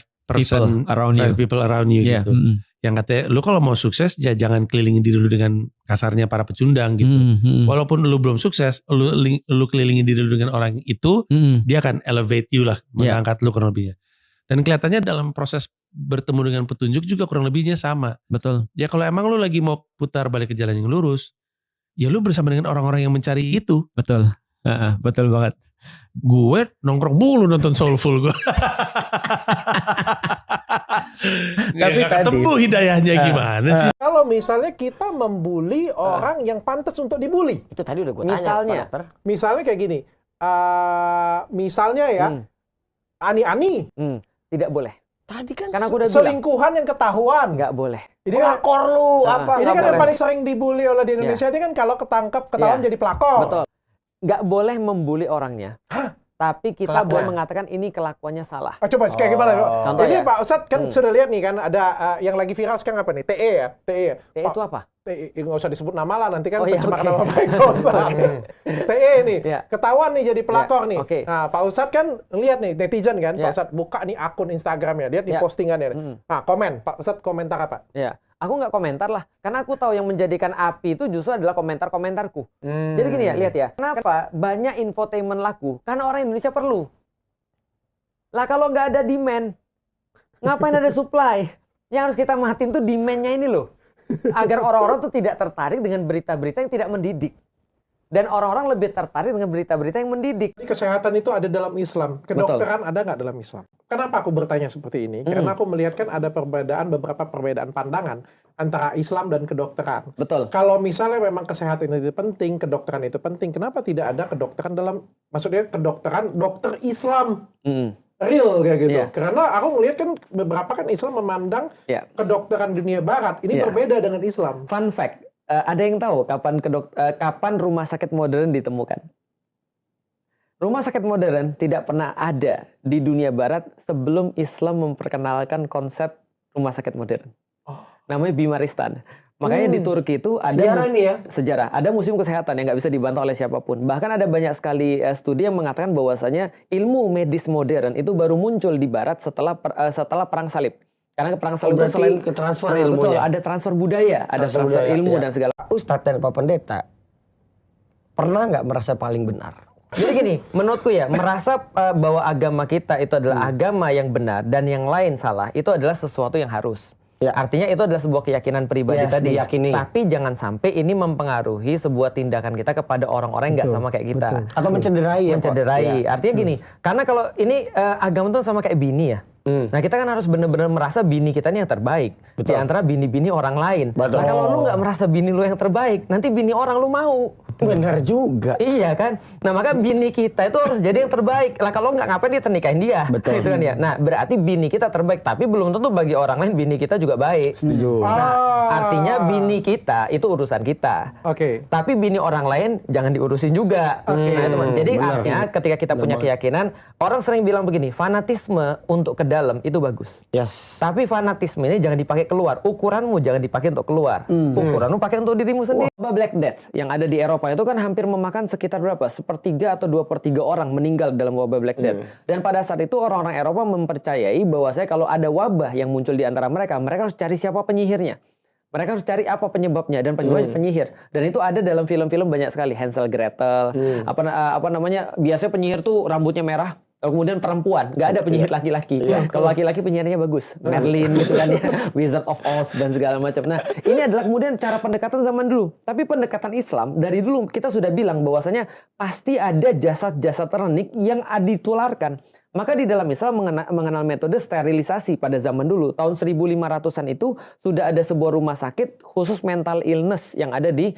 people around you gitu. Yang katanya lu kalau mau sukses ya jangan kelilingin diri lu dengan kasarnya para pecundang gitu. Walaupun lu belum sukses, lu kelilingin diri lu dengan orang itu, dia akan elevate you lah, mengangkat lu kurang lebihnya. Dan kelihatannya dalam proses bertemu dengan petunjuk juga kurang lebihnya sama. Betul. Ya kalau emang lu lagi mau putar balik ke jalan yang lurus, ya lu bersama dengan orang-orang yang mencari itu. Betul. Betul banget. Gue nongkrong mulu nonton Soulful gue. Tapi ketemu hidayahnya gimana sih? Kalau misalnya kita membuli orang yang pantas untuk dibully. Itu tadi udah gue tanya. Misalnya kayak gini. Misalnya ya, ani-ani. Tidak boleh. Tadi kan karena aku udah selingkuhan yang ketahuan. Nggak boleh. Ini pelakor lu apa? Ini kan yang paling sering dibully oleh di Indonesia ini kan kalau ketangkep ketahuan jadi pelakor. Betul. Nggak boleh membuli orangnya. Tapi kita boleh mengatakan ini kelakuannya salah. Coba kayak gimana Pak? Contoh ini ya. Pak Ustadz kan sudah lihat nih kan ada yang lagi viral sekarang apa nih? TE ya? TE itu apa? TE nggak usah disebut nama lah nanti kan pencemaran nama baik Pak Ustadz. TE nih ketahuan nih jadi pelakor nih. Nah Pak Ustadz kan lihat nih netizen kan Pak Ustadz buka nih akun Instagramnya, lihat nih postingannya. Nah komen Pak Ustadz komentar apa? Aku nggak komentar lah, karena aku tahu yang menjadikan api itu justru adalah komentar-komentarku. Jadi gini ya, lihat ya. Kenapa banyak infotainment laku? Karena orang Indonesia perlu. Lah kalau nggak ada demand, ngapain ada supply? Yang harus kita matiin tuh demand-nya ini loh. Agar orang-orang tuh tidak tertarik dengan berita-berita yang tidak mendidik. Dan orang-orang lebih tertarik dengan berita-berita yang mendidik. Kesehatan itu ada dalam Islam. Kedokteran ada nggak dalam Islam? Kenapa aku bertanya seperti ini? Karena aku melihat kan ada beberapa perbedaan pandangan antara Islam dan kedokteran. Betul. Kalau misalnya memang kesehatan itu penting, kedokteran itu penting, kenapa tidak ada kedokteran dalam, maksudnya kedokteran dokter Islam? Real kayak gitu. Karena aku melihat kan beberapa kan Islam memandang kedokteran dunia Barat ini berbeda dengan Islam. Fun fact. Ada yang tahu kapan rumah sakit modern ditemukan? Rumah sakit modern tidak pernah ada di dunia barat sebelum Islam memperkenalkan konsep rumah sakit modern. Namanya Bimaristan. Makanya di Turki itu ada sejarah. Ada museum kesehatan yang nggak bisa dibantah oleh siapapun. Bahkan ada banyak sekali studi yang mengatakan bahwasanya ilmu medis modern itu baru muncul di barat setelah Perang Salib. Karena perang salib itu selain ke transfer ilmunya. Betul, ada transfer budaya, ada transfer ilmu dan segala. Ustadz dan Pak Pendeta pernah nggak merasa paling benar Jadi gini, menurutku ya, merasa bahwa agama kita itu adalah agama yang benar dan yang lain salah, itu adalah sesuatu yang harus. Ya. Artinya itu adalah sebuah keyakinan pribadi tadi. Diyakini. Tapi jangan sampai ini mempengaruhi sebuah tindakan kita kepada orang-orang yang nggak sama kayak kita. Betul. Atau mencederai ya. Mencederai. Ya. Artinya gini, karena kalau ini agama itu sama kayak bini ya. Nah kita kan harus benar-benar merasa bini kita ini yang terbaik. Betul. Di antara bini-bini orang lain. Betul. Nah kalau lu nggak merasa bini lu yang terbaik, nanti bini orang lu mau. Benar juga. Iya kan. Nah maka bini kita itu harus jadi yang terbaik. Lah kalau nggak ngapain dia nikahin dia. Betul. Gitu kan ya. Nah berarti bini kita terbaik. Tapi belum tentu bagi orang lain bini kita juga baik. Setuju. Nah artinya bini kita itu urusan kita. Oke. Tapi bini orang lain jangan diurusin juga. Nah, teman. Jadi artinya ketika kita punya keyakinan, orang sering bilang begini, fanatisme untuk ke dalam itu bagus. Yes. Tapi fanatisme ini jangan dipakai keluar. Ukuranmu jangan dipakai untuk keluar. Ukuranmu pakai untuk dirimu sendiri. Black Death yang ada di Eropa itu kan hampir memakan sekitar berapa? 1/3 atau 2/3 orang meninggal dalam wabah Black Death. Dan pada saat itu orang-orang Eropa mempercayai bahwasanya kalau ada wabah yang muncul di antara mereka harus cari siapa penyihirnya. Mereka harus cari apa penyebabnya dan penyebabnya penyihir. Dan itu ada dalam film-film banyak sekali. Hansel Gretel, apa namanya? Biasanya penyihir tuh rambutnya merah. Kemudian perempuan, nggak ada penyihir laki-laki. Kalau laki-laki penyihirnya bagus, Merlin gitu kan ya, Wizard of Oz dan segala macam. Nah, ini adalah kemudian cara pendekatan zaman dulu. Tapi pendekatan Islam dari dulu kita sudah bilang bahwasanya pasti ada jasad-jasad ternik yang ditularkan. Maka di dalam Islam mengenal metode sterilisasi pada zaman dulu. Tahun 1500-an itu sudah ada sebuah rumah sakit khusus mental illness yang ada di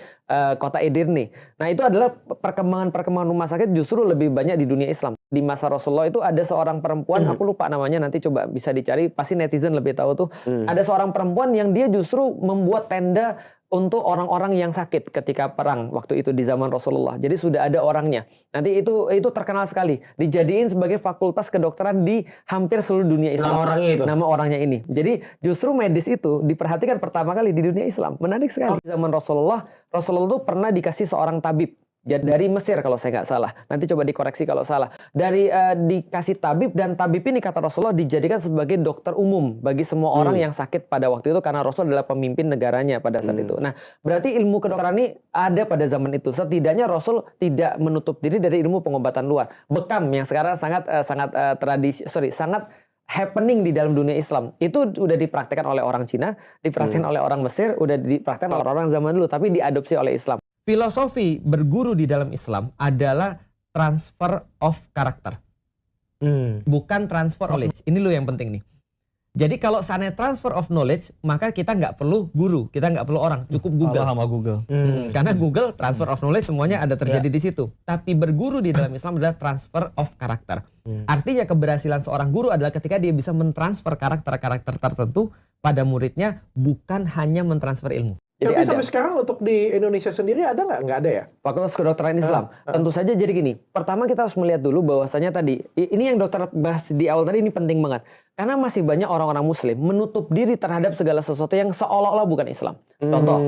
kota Edirne. Nah itu adalah perkembangan rumah sakit justru lebih banyak di dunia Islam. Di masa Rasulullah itu ada seorang perempuan, aku lupa namanya, nanti coba bisa dicari, pasti netizen lebih tahu tuh. Ada seorang perempuan yang dia justru membuat tenda untuk orang-orang yang sakit ketika perang waktu itu di zaman Rasulullah. Jadi sudah ada orangnya. Nanti itu terkenal sekali. Dijadiin sebagai fakultas kedokteran di hampir seluruh dunia Islam. Nama orangnya ini. Jadi justru medis itu diperhatikan pertama kali di dunia Islam. Menarik sekali. Di zaman Rasulullah itu pernah dikasih seorang tabib. Dari Mesir kalau saya nggak salah. Nanti coba dikoreksi kalau salah. Dikasih tabib, dan tabib ini kata Rasulullah dijadikan sebagai dokter umum bagi semua orang yang sakit pada waktu itu, karena Rasul adalah pemimpin negaranya pada saat itu. Nah, berarti ilmu kedokteran ini ada pada zaman itu. Setidaknya Rasul tidak menutup diri dari ilmu pengobatan luar. Bekam yang sekarang sangat happening di dalam dunia Islam. Itu udah dipraktekkan oleh orang Cina, dipraktekkan oleh orang Mesir, udah dipraktekkan oleh orang zaman dulu, tapi diadopsi oleh Islam. Filosofi berguru di dalam Islam adalah transfer of karakter. Bukan transfer knowledge. Ini loh yang penting nih. Jadi kalau sana transfer of knowledge, maka kita nggak perlu guru, kita nggak perlu orang, cukup Google. Sama Google. Karena Google transfer of knowledge semuanya ada terjadi di situ. Tapi berguru di dalam Islam adalah transfer of karakter. Artinya keberhasilan seorang guru adalah ketika dia bisa mentransfer karakter-karakter tertentu pada muridnya, bukan hanya mentransfer ilmu. Jadi tapi sampai sekarang untuk di Indonesia sendiri ada nggak? Nggak ada ya? Fakultas Kedokteran Islam. Tentu saja jadi gini. Pertama kita harus melihat dulu bahwasanya tadi, ini yang dokter bahas di awal tadi ini penting banget. Karena masih banyak orang-orang muslim menutup diri terhadap segala sesuatu yang seolah-olah bukan Islam. Contoh,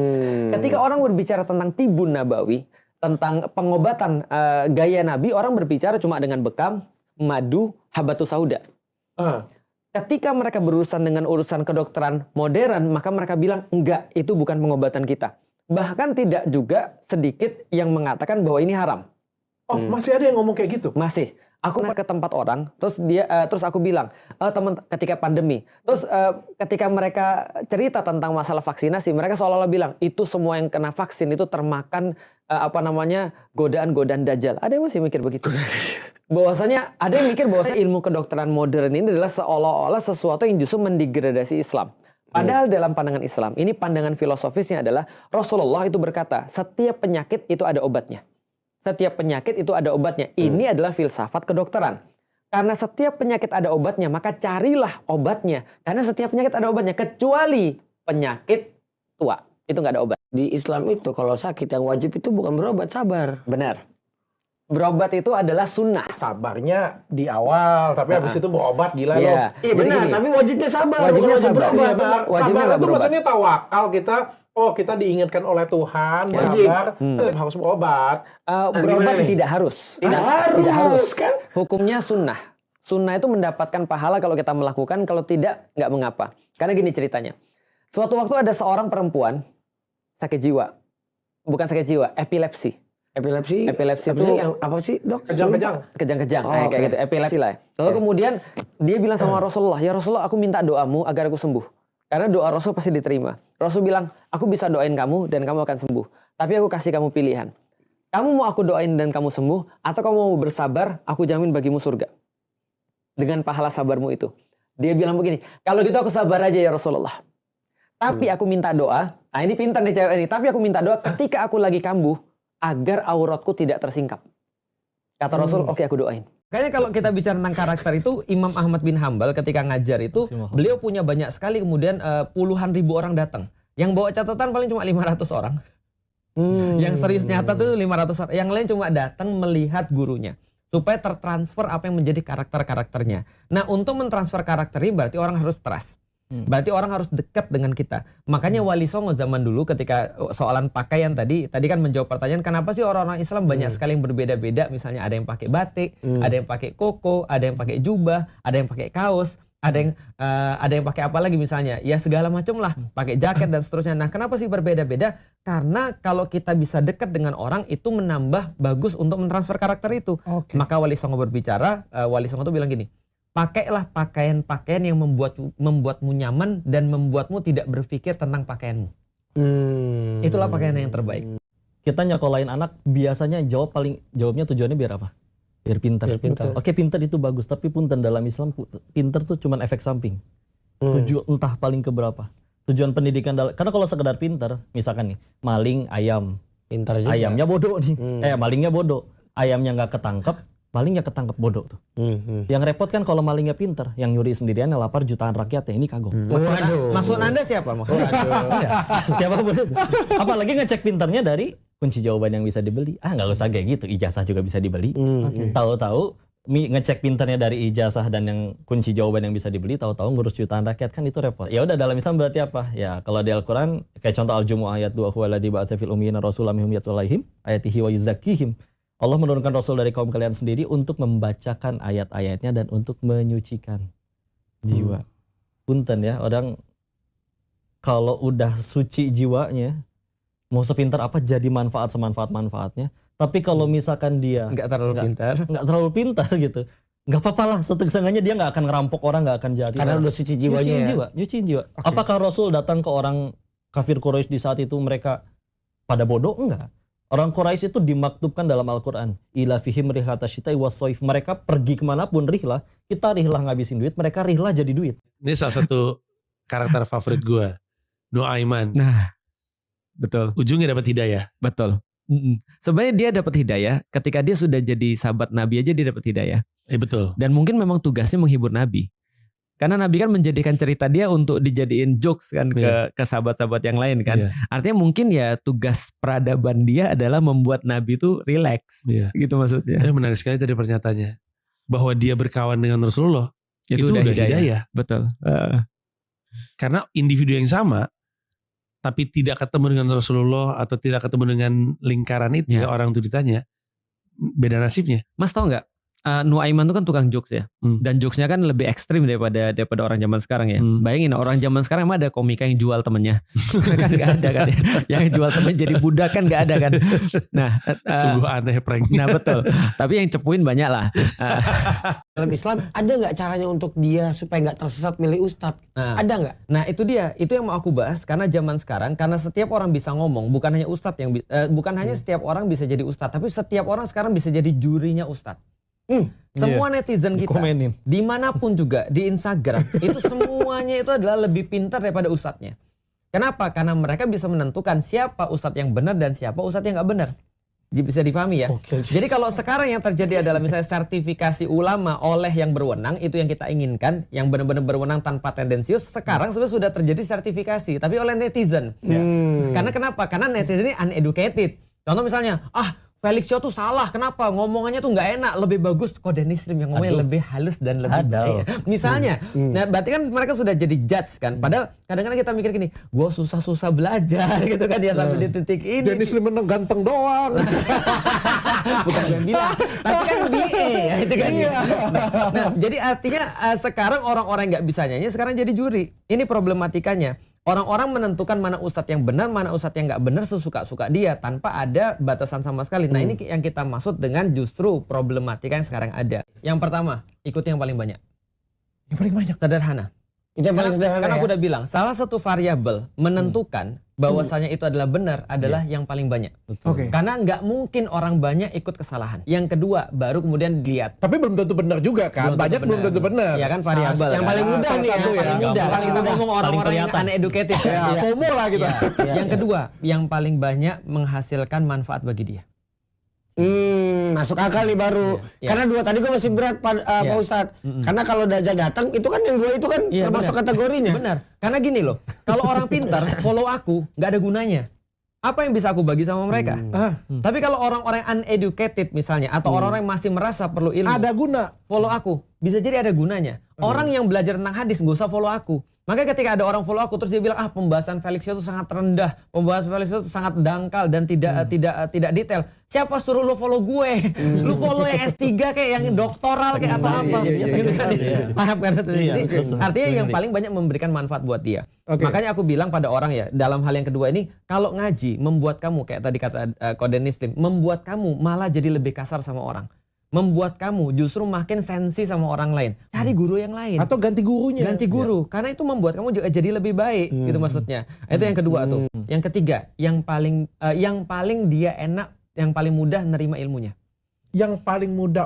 ketika orang berbicara tentang tibun nabawi, tentang pengobatan gaya Nabi, orang berbicara cuma dengan bekam, madu, habatus sauda. Ketika mereka berurusan dengan urusan kedokteran modern, maka mereka bilang, enggak, itu bukan pengobatan kita. Bahkan tidak juga sedikit yang mengatakan bahwa ini haram. Masih ada yang ngomong kayak gitu? Masih. Aku ke tempat orang, terus aku bilang, teman, ketika pandemi, terus ketika mereka cerita tentang masalah vaksinasi, mereka seolah-olah bilang, itu semua yang kena vaksin itu termakan godaan-godaan dajjal. Ada yang masih mikir begitu? Bahwasanya ada yang mikir bahwa ilmu kedokteran modern ini adalah seolah-olah sesuatu yang justru mendegradasi Islam. Padahal dalam pandangan Islam, ini pandangan filosofisnya adalah Rasulullah itu berkata, setiap penyakit itu ada obatnya. Setiap penyakit itu ada obatnya. Ini adalah filsafat kedokteran. Karena setiap penyakit ada obatnya, maka carilah obatnya. Karena setiap penyakit ada obatnya, kecuali penyakit tua. Itu nggak ada obat. Di Islam itu kalau sakit yang wajib itu bukan berobat, sabar. Benar. Berobat itu adalah sunnah. Sabarnya di awal, tapi habis itu berobat, gila loh. Iya benar, tapi wajibnya sabar. Wajibnya wajib sabar. berobat. Sabar itu maksudnya tawakal kita. Kita diingatkan oleh Tuhan, sabar, harus berobat. Berobat tidak harus. Tidak harus kan? Hukumnya sunnah. Sunnah itu mendapatkan pahala kalau kita melakukan, kalau tidak, nggak mengapa. Karena gini ceritanya. Suatu waktu ada seorang perempuan sakit jiwa. Bukan sakit jiwa, epilepsi. Epilepsi itu yang apa sih, Dok? Kejang-kejang. Kayak gitu, epilepsi lah. Lalu kemudian dia bilang sama Rasulullah, "Ya Rasulullah, aku minta doamu agar aku sembuh." Karena doa Rasul pasti diterima. Rasul bilang, "Aku bisa doain kamu dan kamu akan sembuh. Tapi aku kasih kamu pilihan. Kamu mau aku doain dan kamu sembuh, atau kamu mau bersabar, aku jamin bagimu surga. Dengan pahala sabarmu itu." Dia bilang begini, "Kalau gitu aku sabar aja ya Rasulullah. Tapi aku minta doa." Nah ini pintar nih cewek ini. "Tapi aku minta doa ketika aku lagi kambuh, agar auratku tidak tersingkap." Kata Rasul, "Oke, aku doain." Kayaknya kalau kita bicara tentang karakter itu, Imam Ahmad bin Hambal ketika ngajar itu, beliau punya banyak sekali, kemudian puluhan ribu orang datang. Yang bawa catatan paling cuma 500 orang. Yang serius nyata tuh 500 orang. Yang lain cuma datang melihat gurunya. Supaya tertransfer apa yang menjadi karakter-karakternya. Nah, untuk mentransfer karakter ini berarti orang harus trust. Berarti orang harus dekat dengan kita. Makanya Wali Songo zaman dulu ketika soalan pakaian tadi kan menjawab pertanyaan, kenapa sih orang-orang Islam banyak sekali yang berbeda-beda. Misalnya ada yang pakai batik, ada yang pakai koko, ada yang pakai jubah, ada yang pakai kaos, ada yang pakai apa lagi misalnya. Ya segala macam lah, pakai jaket dan seterusnya. Nah, kenapa sih berbeda-beda? Karena kalau kita bisa dekat dengan orang itu menambah bagus untuk mentransfer karakter itu. Maka Wali Songo berbicara, Wali Songo tuh bilang gini, pakailah pakaian-pakaian yang membuatmu nyaman dan membuatmu tidak berpikir tentang pakaianmu. Itulah pakaian yang terbaik. Kita nyekolahin anak biasanya jawabnya tujuannya biar apa? Biar pintar. Oke, pintar itu bagus, tapi punten dalam Islam pintar tuh cuman efek samping. Tujuan entah paling keberapa. Tujuan pendidikan karena kalau sekedar pintar, misalkan nih, maling ayam. Pintar juga. Ayamnya bodoh nih. Malingnya bodoh. Ayamnya nggak ketangkep, palingnya ketangkep bodoh tuh. Yang repot kan kalau malingnya pinter, yang nyuri sendirian lapar jutaan rakyatnya, ini kagok. Maksud Anda siapa? Siapa boleh? Apalagi ngecek pinternya dari kunci jawaban yang bisa dibeli. Nggak usah kayak gitu, ijazah juga bisa dibeli. Tahu-tahu ngecek pinternya dari ijazah dan yang kunci jawaban yang bisa dibeli, tahu-tahu ngurus jutaan rakyat, kan itu repot. Ya udah, dalam Islam berarti apa? Ya kalau di Al-Qur'an kayak contoh Al-Jumu'ah ayat 2, huwaladzi ba'atsa fil ummiyina rasulan minhum yatlu 'alaihim ayatihi wa yuzakkihim. Allah menurunkan Rasul dari kaum kalian sendiri untuk membacakan ayat-ayatnya dan untuk menyucikan jiwa. Punten ya, orang kalau udah suci jiwanya, mau sepintar apa jadi semanfaat-manfaatnya. Tapi kalau misalkan dia nggak terlalu pintar gitu, nggak apa-apa lah, setengahnya dia nggak akan ngerampok orang, nggak akan jahat. Karena udah suci jiwanya. Nyuciin jiwa. Okay. Apakah Rasul datang ke orang kafir Quraisy di saat itu mereka pada bodoh? Enggak. Orang Quraisy itu dimaktubkan dalam Al-Quran. Ila fihim rihlata syita'i was-shaif. Mereka pergi kemanapun rihlah. Kita rihlah ngabisin duit, mereka rihlah jadi duit. Ini salah satu karakter favorit gue. Nuaiman. Nah, betul. Ujungnya dapat hidayah. Betul. Sebenarnya dia dapat hidayah ketika dia sudah jadi sahabat Nabi aja dia dapat hidayah. Betul. Dan mungkin memang tugasnya menghibur Nabi. Karena Nabi kan menjadikan cerita dia untuk dijadiin jokes kan ke sahabat-sahabat yang lain kan. Artinya mungkin ya tugas peradaban dia adalah membuat Nabi itu relax. Gitu maksudnya. Menarik sekali tadi pernyataannya. Bahwa dia berkawan dengan Rasulullah. Itu udah hidayah. Betul. Karena individu yang sama, tapi tidak ketemu dengan Rasulullah atau tidak ketemu dengan lingkaran itu, orang itu ditanya, beda nasibnya. Mas tahu nggak? Nuaiman itu kan tukang jokes ya, dan jokesnya kan lebih ekstrim daripada orang zaman sekarang ya. Bayangin orang zaman sekarang emang ada komika yang jual temennya, kan nggak ada kan? Yang jual temen jadi budak kan nggak ada kan? Nah, sungguh aneh pranknya. Nah betul. Tapi yang cepuin banyak lah. Dalam Islam ada nggak caranya untuk dia supaya nggak tersesat milih ustadz? Ada nggak? Nah itu dia, itu yang mau aku bahas karena zaman sekarang, karena setiap orang bisa ngomong, bukan hanya ustadz yang bukan hanya setiap orang bisa jadi ustadz, tapi setiap orang sekarang bisa jadi jurinya ustadz. Semua netizen kita dikomenin. Dimanapun juga di Instagram itu semuanya itu adalah lebih pintar daripada ustadznya. Kenapa? Karena mereka bisa menentukan siapa ustadz yang benar dan siapa ustadz yang nggak benar. Bisa dipahami ya. Jadi kalau sekarang yang terjadi adalah misalnya sertifikasi ulama oleh yang berwenang, itu yang kita inginkan, yang benar-benar berwenang tanpa tendensius. Sekarang sebenarnya sudah terjadi sertifikasi, tapi oleh netizen. Karena kenapa? Karena netizen ini uneducated. Contoh misalnya, Felix Show tuh salah. Kenapa? Ngomongannya tuh nggak enak. Lebih bagus kode Nisrim yang ngomongnya lebih halus dan lebih baik. Misalnya, nah berarti kan mereka sudah jadi judge kan. Padahal kadang-kadang kita mikir gini, gue susah-susah belajar gitu kan ya sampai di titik ini. Dennis Lim ganteng doang. Bukan yang bilang, tapi kan BA ya itu kan. Nah, jadi artinya sekarang orang-orang nggak bisa nyanyi sekarang jadi juri. Ini problematikanya. Orang-orang menentukan mana ustadz yang benar, mana ustadz yang nggak benar sesuka-suka dia tanpa ada batasan sama sekali. Nah ini yang kita maksud dengan justru problematika yang sekarang ada. Yang pertama, ikuti yang paling banyak. Yang paling banyak. Sederhana. Itu yang paling sederhana. Karena aku udah bilang, salah satu variabel menentukan bahwasanya itu adalah benar adalah yang paling banyak. Oke. Karena nggak mungkin orang banyak ikut kesalahan. Yang kedua, baru kemudian dilihat. Tapi belum tentu benar juga kan. Banyak belum tentu benar. Ya kan variabel. Yang paling mudah nih, yang paling mudah. Kalau kita ngomong orang-orang yang uneducated ya. FOMO lah kita. Yang kedua, yang paling banyak menghasilkan manfaat bagi dia. Masuk akal nih baru. Karena dua tadi gue masih berat Pak Ustadz. Karena kalau Dajjal datang itu kan yang dua itu kan termasuk kategorinya. Benar. Karena gini loh, kalau orang pintar follow aku nggak ada gunanya. Apa yang bisa aku bagi sama mereka? Tapi kalau orang-orang uneducated misalnya atau orang-orang yang masih merasa perlu ilmu, ada guna. Follow aku. Bisa jadi ada gunanya. Orang yang belajar tentang hadis nggak usah follow aku. Makanya ketika ada orang follow aku terus dia bilang pembahasan Felix itu sangat rendah, pembahasan Felix itu sangat dangkal dan tidak detail. Siapa suruh lu follow gue? Lu follow yang S3 kayak yang doktoral kayak atau apa? Gitu kan. Paham kan? Artinya yang paling banyak memberikan manfaat buat dia. Makanya aku bilang pada orang ya, dalam hal yang kedua ini, kalau ngaji membuat kamu kayak tadi kata Kode Nislim, membuat kamu malah jadi lebih kasar sama orang. Membuat kamu justru makin sensi sama orang lain. Cari guru yang lain. Atau ganti gurunya. Ganti guru. Karena itu membuat kamu juga jadi lebih baik. Gitu maksudnya. Itu yang kedua tuh. Yang ketiga, yang paling dia enak, yang paling mudah nerima ilmunya. Yang paling mudah.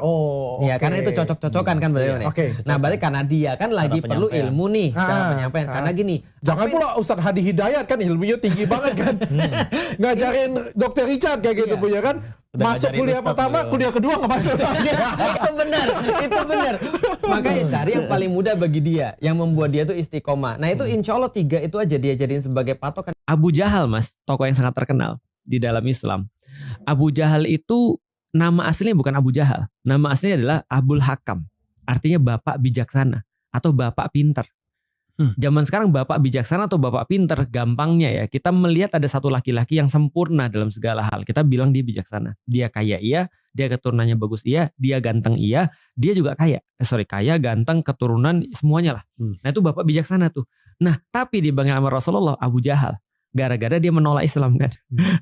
Ya karena itu cocok-cocokan kan berarti. Nah balik karena dia kan lagi perlu ilmu nih. Cara penyampaian. Karena gini. Jangan pula Ustadz Hadi Hidayat kan ilmunya tinggi banget kan. Ngajarin Dr. Richard kayak gitu punya kan. Masuk kuliah pertama, kuliah kedua nggak masuk. Itu benar. Makanya cari yang paling mudah bagi dia, yang membuat dia tuh istiqomah. Nah itu insya Allah 3 itu aja dia jadiin sebagai patokan. Abu Jahal mas, tokoh yang sangat terkenal di dalam Islam. Abu Jahal itu nama aslinya bukan Abu Jahal, nama aslinya adalah Abul Hakam, artinya bapak bijaksana atau bapak pintar. Zaman sekarang bapak bijaksana atau bapak pinter, gampangnya ya kita melihat ada satu laki-laki yang sempurna dalam segala hal, kita bilang dia bijaksana. Dia kaya iya, dia keturunannya bagus iya, dia ganteng iya, dia juga kaya. Kaya, ganteng, keturunan semuanya lah. Nah itu bapak bijaksana tuh. Nah tapi dipanggil sama Rasulullah Abu Jahal gara-gara dia menolak Islam kan.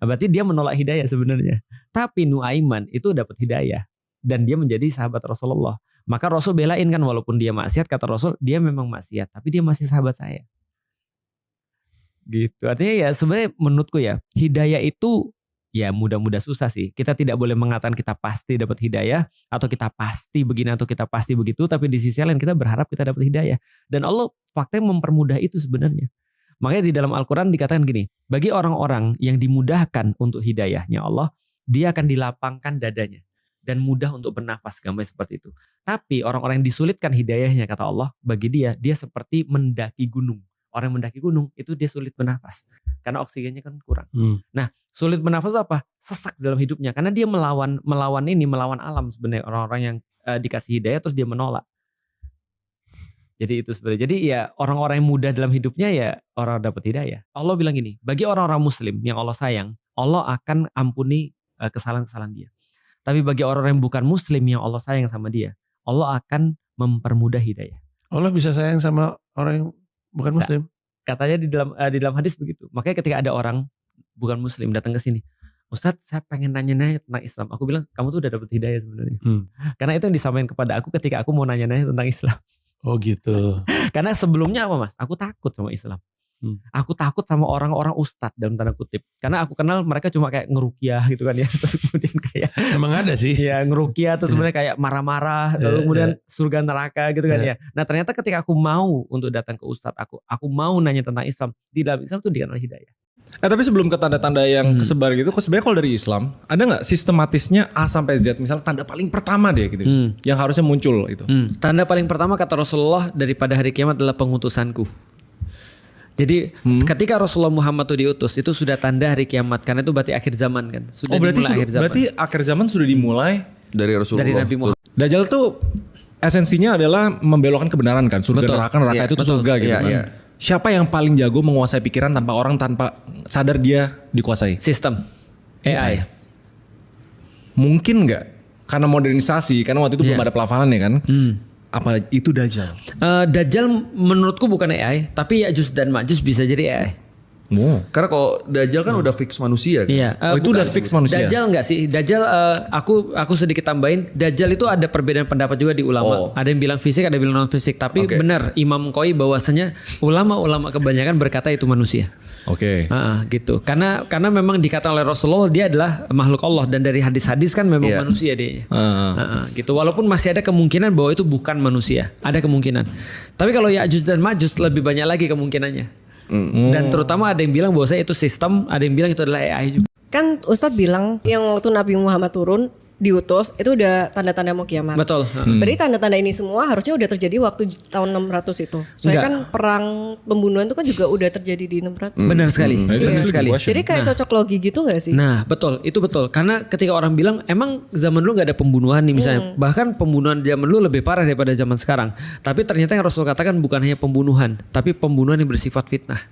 Berarti dia menolak hidayah sebenarnya. Tapi Nuaiman itu dapat hidayah dan dia menjadi sahabat Rasulullah. Maka Rasul belain kan, walaupun dia maksiat, kata Rasul dia memang maksiat tapi dia masih sahabat saya. Gitu. Artinya ya sebenarnya menurutku ya, hidayah itu ya mudah-mudah susah sih. Kita tidak boleh mengatakan kita pasti dapat hidayah atau kita pasti begini atau kita pasti begitu, tapi di sisi lain kita berharap kita dapat hidayah. Dan Allah faktanya mempermudah itu sebenarnya. Makanya di dalam Al-Quran dikatakan gini, bagi orang-orang yang dimudahkan untuk hidayahnya Allah, dia akan dilapangkan dadanya dan mudah untuk bernafas, gambar seperti itu. Tapi orang-orang yang disulitkan hidayahnya, kata Allah, bagi dia seperti mendaki gunung. Orang yang mendaki gunung itu dia sulit bernafas karena oksigennya kan kurang. Nah, sulit bernafas itu apa? Sesak dalam hidupnya karena dia melawan alam sebenarnya, orang-orang yang dikasih hidayah terus dia menolak. Jadi itu sebenarnya. Jadi ya orang-orang yang mudah dalam hidupnya ya orang dapat hidayah. Allah bilang gini, bagi orang-orang muslim yang Allah sayang, Allah akan ampuni kesalahan-kesalahan dia. Tapi bagi orang-orang yang bukan muslim yang Allah sayang sama dia, Allah akan mempermudah hidayah. Allah bisa sayang sama orang yang bukan muslim. Katanya di dalam hadis begitu. Makanya ketika ada orang bukan muslim datang ke sini, Ustadz saya pengen nanya-nanya tentang Islam. Aku bilang kamu tuh udah dapat hidayah sebenarnya. Karena itu yang disampaikan kepada aku ketika aku mau nanya-nanya tentang Islam. Oh gitu. Karena sebelumnya apa mas? Aku takut sama Islam. Aku takut sama orang-orang ustadz dalam tanda kutip. Karena aku kenal mereka cuma kayak ngerukiah gitu kan ya. Terus kemudian kayak emang ada sih. Ya ngerukiah terus sebenarnya kayak marah-marah. Lalu kemudian surga neraka gitu kan ya. Nah ternyata ketika aku mau untuk datang ke ustadz, aku mau nanya tentang Islam. Di dalam Islam tuh dikenal hidayah. Tapi sebelum ke tanda-tanda yang kesebar gitu, sebenarnya kalau dari Islam ada nggak sistematisnya A sampai Z, misalnya tanda paling pertama deh gitu, yang harusnya muncul itu. Tanda paling pertama kata Rasulullah daripada hari kiamat adalah pengutusanku. Jadi ketika Rasulullah Muhammad itu diutus, itu sudah tanda hari kiamat karena itu berarti akhir zaman kan. Sudah dimulai akhir zaman. Berarti akhir zaman sudah dimulai dari Rasulullah. Dari Nabi Muhammad. Dajjal tuh esensinya adalah membelokkan kebenaran kan, surga neraka itu tuh surga gitu kan. Siapa yang paling jago menguasai pikiran tanpa sadar dia dikuasai? Sistem AI. Mungkin nggak? Karena modernisasi, karena waktu itu belum ada pelafalan ya kan. apa itu Dajjal? Dajjal menurutku bukan AI, tapi Ya'juj dan Ma'juj bisa jadi AI. Karena kalau Dajjal kan udah fix manusia kan? Iya. Itu udah fix manusia. Dajjal enggak sih? Dajjal aku sedikit tambahin. Dajjal itu ada perbedaan pendapat juga di ulama. Ada yang bilang fisik, ada yang bilang non fisik. Tapi benar Imam Qoi bahwasanya ulama-ulama kebanyakan berkata itu manusia. Oke. Gitu. Karena memang dikatakan oleh Rasulullah dia adalah makhluk Allah dan dari hadis-hadis kan memang manusia dia. Gitu. Walaupun masih ada kemungkinan bahwa itu bukan manusia. Ada kemungkinan. Tapi kalau Ya'juj dan Ma'juj lebih banyak lagi kemungkinannya. Dan terutama ada yang bilang bahwa itu sistem, ada yang bilang itu adalah AI juga. Kan Ustadz bilang yang waktu Nabi Muhammad turun diutus itu udah tanda-tanda mau kiamat. Betul. Berarti tanda-tanda ini semua harusnya udah terjadi waktu tahun 600 itu. Soalnya kan perang pembunuhan itu kan juga udah terjadi di 600. Benar sekali. Benar sekali. Jadi kayak cocok logi gitu gak sih? Nah, betul. Itu betul. Karena ketika orang bilang emang zaman dulu gak ada pembunuhan nih misalnya. Bahkan pembunuhan zaman dulu lebih parah daripada zaman sekarang. Tapi ternyata yang Rasul katakan bukan hanya pembunuhan, tapi pembunuhan yang bersifat fitnah.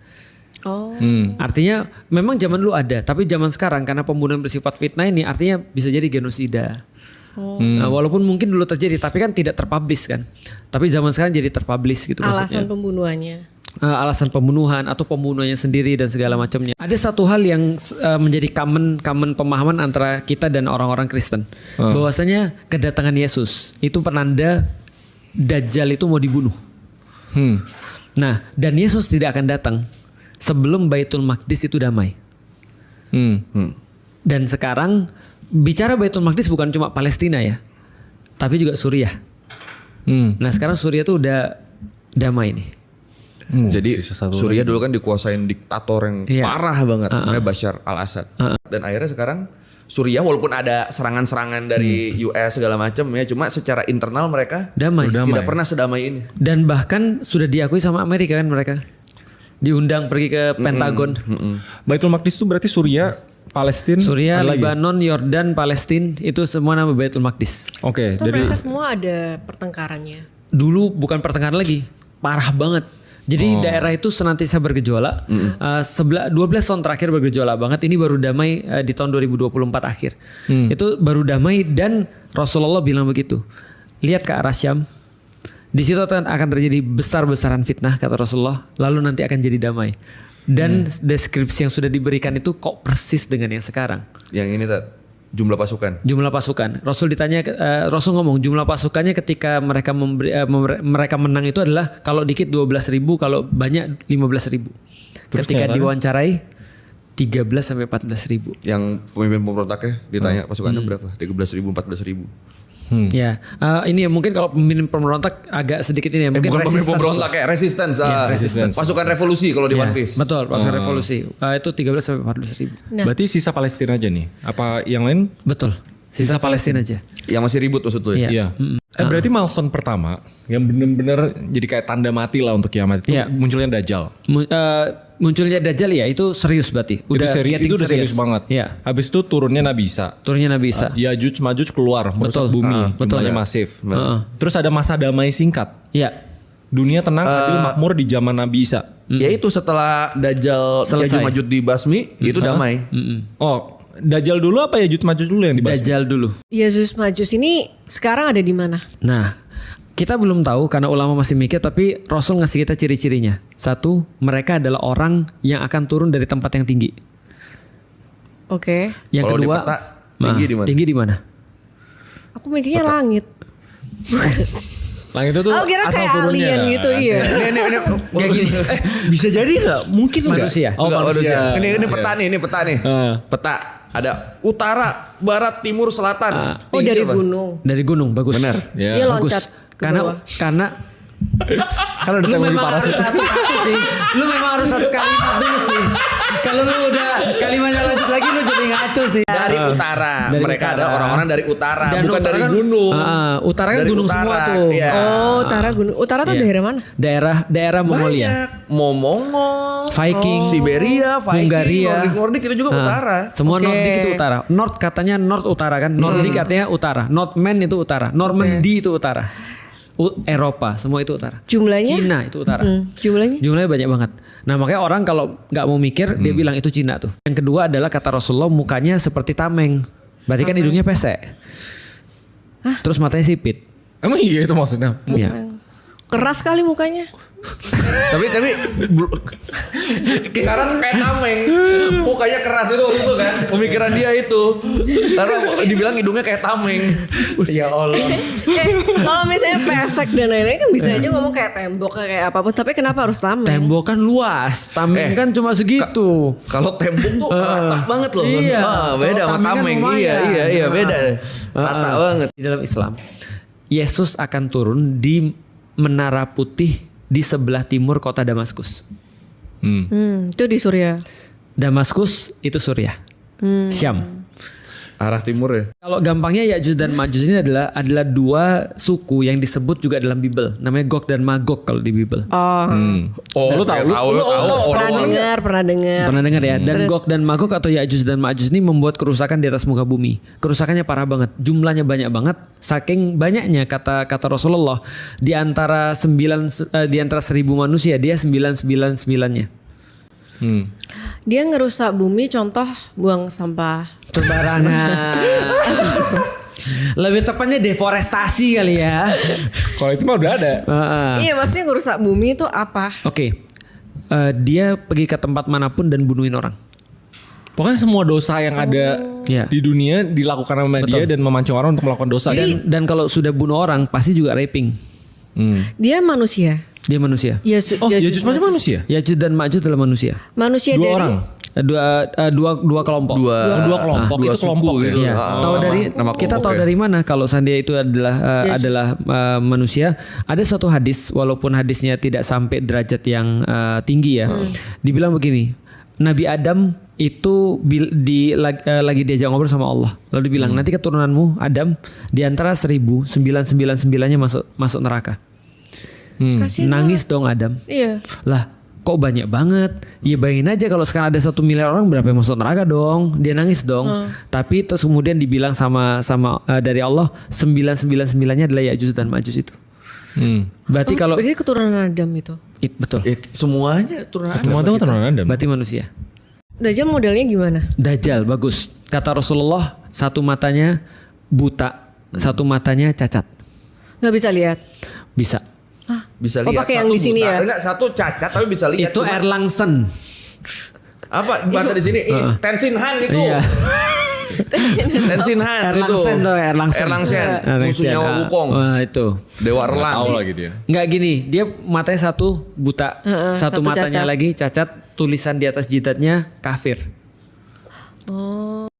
Artinya memang zaman dulu ada, tapi zaman sekarang karena pembunuhan bersifat fitnah ini artinya bisa jadi genosida. Nah, walaupun mungkin dulu terjadi, tapi kan tidak terpublish kan. Tapi zaman sekarang jadi terpublish gitu maksudnya. Alasan pembunuhannya. Alasan pembunuhan atau pembunuhannya sendiri dan segala macamnya. Ada satu hal yang menjadi common pemahaman antara kita dan orang-orang Kristen, bahwasanya kedatangan Yesus itu penanda Dajjal itu mau dibunuh. Nah, dan Yesus tidak akan datang sebelum Baitul Maqdis itu damai. Dan sekarang bicara Baitul Maqdis bukan cuma Palestina ya, tapi juga Suriah. Nah sekarang Suriah tuh udah damai nih. Jadi Suriah dulu kan dikuasain diktator yang parah banget, namanya Bashar al-Assad. Dan akhirnya sekarang Suriah walaupun ada serangan-serangan dari US segala macam ya, cuma secara internal mereka tidak pernah sedamai ini. Dan bahkan sudah diakui sama Amerika kan mereka. Diundang pergi ke Pentagon. Baitul Maqdis itu berarti Suriah, Palestina, Lebanon, Yordan, Palestina itu semua nama Baitul Maqdis. Oke. Jadi mereka semua ada pertengkarannya. Dulu bukan pertengkaran lagi, parah banget. Jadi daerah itu senantiasa bergejolak. 12 tahun terakhir bergejolak banget. Ini baru damai di tahun 2024 akhir. Itu baru damai dan Rasulullah bilang begitu. Lihat ke arah Syam. Di situ akan terjadi besar-besaran fitnah kata Rasulullah, lalu nanti akan jadi damai. Dan deskripsi yang sudah diberikan itu kok persis dengan yang sekarang. Yang ini jumlah pasukan. Jumlah pasukan. Rasul ditanya, Rasul ngomong jumlah pasukannya ketika mereka mereka menang itu adalah kalau dikit 12.000, kalau banyak 15.000. Ketika diwawancarai 13 sampai 14.000. Yang pemimpin pemberontaknya ditanya pasukannya berapa? 13.000, 14.000. Ya, ini mungkin kalau pemimpin pemberontak agak sedikit ini ya. Mungkin bukan pemimpin pemberontak kayak resistance. Pasukan revolusi kalau di One Piece. Betul, pasukan revolusi. Itu 13 sampai 14.000. Nah. Berarti sisa Palestina aja nih. Apa yang lain? Betul. Sisa Palestina aja. Yang masih ribut maksud lu ya? Iya. Berarti milestone pertama yang benar-benar jadi kayak tanda mati lah untuk kiamat itu munculnya Dajjal. Munculnya Dajjal ya itu serius berarti. Itu udah serius banget. Ya. Habis itu turunnya Nabi Isa. Ya'juj Ma'juj keluar merusak bumi. Jumlahnya masif. Terus ada masa damai singkat. Iya. Dunia tenang, adil, makmur di zaman Nabi Isa. Ya itu setelah Dajjal Ya'juj Ma'juj dibasmi itu damai. Dajjal dulu apa Ya'juj Ma'juj dulu yang dibasmi? Dajjal dulu. Ya'juj Ma'juj ini sekarang ada di mana? Nah, kita belum tahu karena ulama masih mikir, tapi Rasul ngasih kita ciri-cirinya. Satu, mereka adalah orang yang akan turun dari tempat yang tinggi. Oke. Yang kalau kedua, di peta, tinggi di mana? Aku mikirnya langit. Langit itu tuh kira asal kayak turunnya alien gitu, iya. Ini kayak gini. Bisa jadi nggak? Mungkin manusia. Manusia. Ini peta nih. Peta. Ada utara, barat, timur, selatan. Dari gunung. Dari gunung, bagus. Benar. Dia loncat ke bawah. Karena udah tembak di parasit. Lu memang harus satu kalimat dulu sih. Kalau lu udah kalimatnya lanjut lagi lu jadi ngaco sih. Dari utara. Mereka ada orang-orang dari utara, dan bukan utara dari kan, gunung. Utara kan gunung utara, semua tuh. Iya. Utara gunung. Utara tuh daerah mana? Daerah Mongolia. Mongol, Viking, Siberia, Viking, Hungaria, Nordik itu juga utara. Semua Nordik itu utara. North katanya North utara kan. Nordik artinya utara. Northman itu utara. Normandy itu utara. Eropa semua itu utara. Jumlahnya? Cina itu utara. Jumlahnya banyak banget. Nah makanya orang kalau nggak mau mikir dia bilang itu Cina tuh. Yang kedua adalah kata Rasulullah mukanya seperti tameng. Berarti kan hidungnya pesek. Terus matanya sipit. Emang iya itu maksudnya? Iya. Keras kali mukanya. tapi sekarang kayak tameng, mukanya keras itu waktu itu kan, pemikiran dia itu, karena dibilang hidungnya kayak tameng. Ya Allah. Kalau misalnya pesek dan lain-lain kan bisa aja ngomong kayak tembok kayak apapun, tapi kenapa harus tameng? Tembok kan luas, tameng kan cuma segitu. Kalau tembok tuh rata banget loh. Iya. Beda sama tameng. Iya beda. Rata banget. Di dalam Islam, Yesus akan turun di Menara Putih di sebelah timur kota Damaskus. Itu di Suriah. Damaskus itu Suriah. Syam. Arah timur ya. Kalau gampangnya Ya'juj dan Ma'juj ini adalah dua suku yang disebut juga dalam Bible. Namanya Gog dan Magog kalau di Bible. Lu tahu. Pernah dengar ya. Dan Gog dan Magog atau Ya'juj dan Ma'juj ini membuat kerusakan di atas muka bumi. Kerusakannya parah banget. Jumlahnya banyak banget. Saking banyaknya kata Rasulullah, di antara 1000 manusia dia 999-nya. Dia ngerusak bumi, contoh buang sampah sembarangan. Lebih tepatnya deforestasi kali ya. Kalau itu mah udah ada. Iya, maksudnya ngerusak bumi itu apa? Oke. Dia pergi ke tempat manapun dan bunuhin orang. Pokoknya semua dosa yang ada di dunia dilakukan sama dia dan memancing orang untuk melakukan dosa. Dan kalau sudah bunuh orang pasti juga raping. Dia manusia. Ya'juj Ma'juj manusia? Ya'juj dan Ma'juj adalah manusia. Manusia dua dari orang. Dua kelompok. Dua kelompok itu kelompok gitu. Ya. Tahu dari mana kalau seandainya itu adalah manusia? Ada satu hadis, walaupun hadisnya tidak sampai derajat yang tinggi ya. Dibilang begini, Nabi Adam itu lagi diajak ngobrol sama Allah. Lalu dibilang nanti keturunanmu Adam di antara 1999-nya masuk neraka. Nangis dong Adam. Iya. Lah kok banyak banget. Ya bayangin aja kalau sekarang ada 1 miliar orang, berapa yang masuk neraka dong. Dia nangis dong. Tapi terus kemudian dibilang sama dari Allah 999-nya adalah Ya'juj dan Ma'juj itu. Berarti kalau berarti keturunan Adam itu. Betul. Semuanya keturunan Adam. Semua itu keturunan Adam. Berarti manusia. Dajjal modelnya gimana? Dajjal bagus. Kata Rasulullah, satu matanya buta, satu matanya cacat. Nggak bisa lihat. Bisa. Bisa lihat. Pakai yang di sini ya? Enggak, satu cacat tapi bisa lihat. Itu Erlangsen. Apa? Bata di sini. Tenzin Han itu. Iya. Tenzin Han itu. Erlangsen. Musuhnya Wukong. Wah, itu. Dewa Erlang. Tahu lagi dia. Enggak gini, dia matanya satu buta, satu matanya cacat. Lagi cacat, tulisan di atas jidatnya kafir.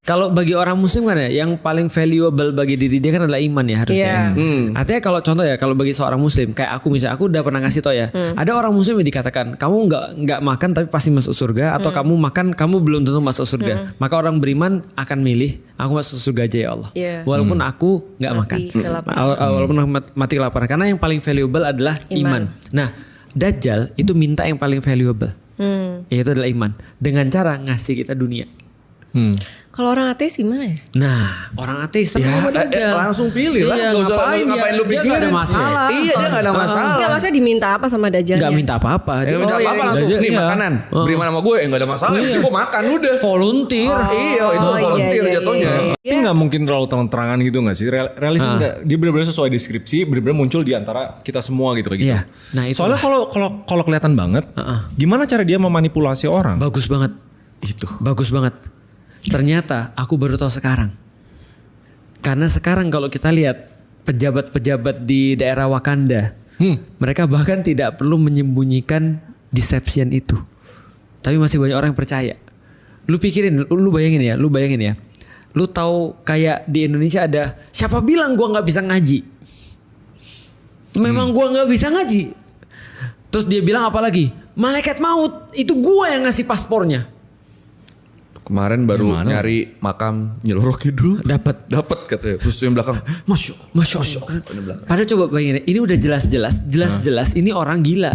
Kalau bagi orang muslim kan ya, yang paling valuable bagi diri dia kan adalah iman ya harusnya. Artinya kalau contoh ya, kalau bagi seorang muslim kayak aku misalnya, aku udah pernah ngasih tau ya, ada orang muslim yang dikatakan kamu nggak makan tapi pasti masuk surga, atau kamu makan kamu belum tentu masuk surga. Maka orang beriman akan milih aku masuk surga aja ya Allah. Walaupun aku nggak makan, walaupun mati kelaparan, karena yang paling valuable adalah iman. Nah, Dajjal itu minta yang paling valuable, yaitu adalah iman, dengan cara ngasih kita dunia. Kalau orang ateis gimana ya? Nah, orang ateis langsung pilih lah. Ngapain lu pikirin? Dia gak ada masalah. Iya, dia gak ada masalah. Enggak, maksudnya diminta apa sama Dajjalnya? Gak minta apa-apa. Dia minta apa-apa langsung. Nih makanan. Beri mana sama gue? Gak ada masalah. Gue makan udah. Volunteer. Iya, itu volunteer jatuhnya. Tapi gak mungkin terlalu terang-terangan gitu gak sih? Realistis gak? Dia benar-benar sesuai deskripsi, benar-benar muncul di antara kita semua gitu kayak gitu. Nah, soalnya kalau kelihatan banget, gimana cara dia memanipulasi orang? Bagus banget. Itu. Bagus banget. Ternyata aku baru tahu sekarang. Karena sekarang kalau kita lihat pejabat-pejabat di daerah Wakanda, mereka bahkan tidak perlu menyembunyikan deception itu. Tapi masih banyak orang yang percaya. Lu pikirin, lu bayangin ya. Lu tahu kayak di Indonesia ada, siapa bilang gua nggak bisa ngaji? Memang gua nggak bisa ngaji. Terus dia bilang apa lagi? Malaikat maut itu gua yang ngasih paspornya. Kemarin baru nyari makam Nyi Roro Kidul. Dapat katanya. Terus yang belakang, Masya Allah. Padahal coba bayangin, ini udah jelas ini orang gila.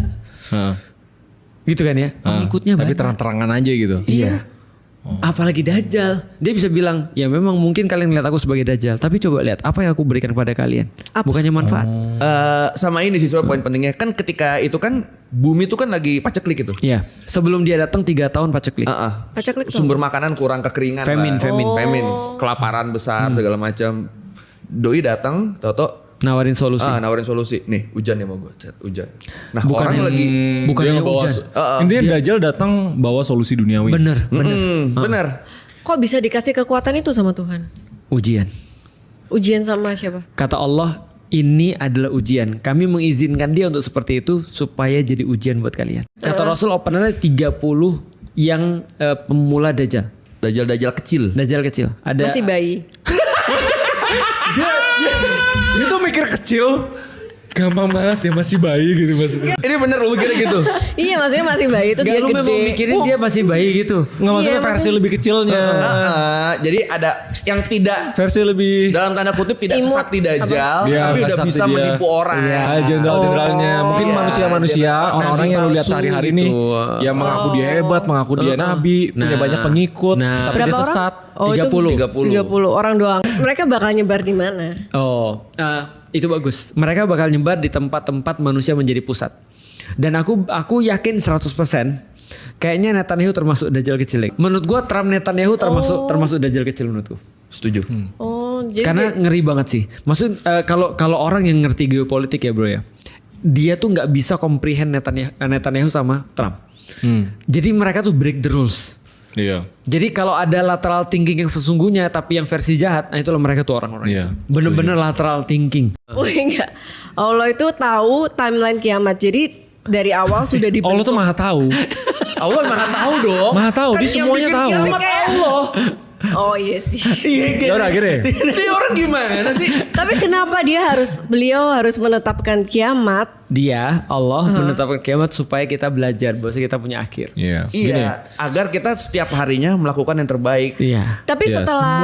Gitu kan ya. Pengikutnya tapi banyak. terang-terangan aja gitu. Iya. Apalagi Dajjal. Dia bisa bilang, ya memang mungkin kalian lihat aku sebagai Dajjal, tapi coba lihat apa yang aku berikan kepada kalian. Bukannya manfaat. Sama ini sih poin pentingnya. Kan ketika itu kan bumi itu kan lagi paceklik itu. Iya. Sebelum dia datang 3 tahun paceklik. Paceklik sumber makanan kurang, kekeringan. Famine. Kelaparan besar segala macam. Doi datang, toto Nawarin solusi. Nawarin solusi. Nih hujan ya mau gue chat hujan. Nah bukan orang lagi bukan yang hujan. Intinya Dajjal datang bawa solusi duniawi. Bener. Kok bisa dikasih kekuatan itu sama Tuhan? Ujian sama siapa? Kata Allah, ini adalah ujian. Kami mengizinkan dia untuk seperti itu supaya jadi ujian buat kalian. Kata Rasul openernya 30 yang pemula Dajjal. Dajjal kecil. Ada masih bayi. Dia tuh mikir kecil. Gampang banget ya masih bayi gitu maksudnya. Ini bener lu mikirnya gitu. Iya maksudnya masih bayi itu dia gede. Lu memang mikirin dia masih bayi gitu. Nggak maksudnya versi lebih kecilnya. Jadi ada yang tidak versi lebih dalam tanda kutip tidak sesakti Dajjal, tapi udah bisa menipu orang. Jenderal-jenderalnya mungkin manusia-manusia, orang-orang yang lu lihat sehari-hari nih, yang mengaku dia hebat, mengaku dia nabi, punya banyak pengikut, tapi dia sesat. 30 orang doang. Mereka bakal nyebar di mana? Itu bagus. Mereka bakal nyebar di tempat-tempat manusia menjadi pusat. Dan aku yakin 100% kayaknya Netanyahu termasuk Dajjal kecil. Menurut gua Trump Netanyahu termasuk Dajjal kecil menurutku. Setuju. Jadi karena ngeri banget sih. Maksud kalau orang yang ngerti geopolitik ya bro ya, dia tuh nggak bisa comprehend Netanyahu sama Trump. Jadi mereka tuh break the rules. Iya. Jadi kalau ada lateral thinking yang sesungguhnya tapi yang versi jahat, nah itulah mereka tuh orang-orang itu. Bener-bener lateral thinking. Enggak. Allah itu tahu timeline kiamat. Jadi dari awal sudah dibentuk. Allah tuh maha tahu. Allah maha tahu dong. Maha tahu, dia semuanya tahu. Allah. Oh iya sih. Ya udah gini. Ini orang gimana sih? Tapi kenapa beliau harus menetapkan kiamat? Dia Allah menetapkan kiamat supaya kita belajar bahwa kita punya akhir. Iya. Agar kita setiap harinya melakukan yang terbaik. Iya. Tapi setelah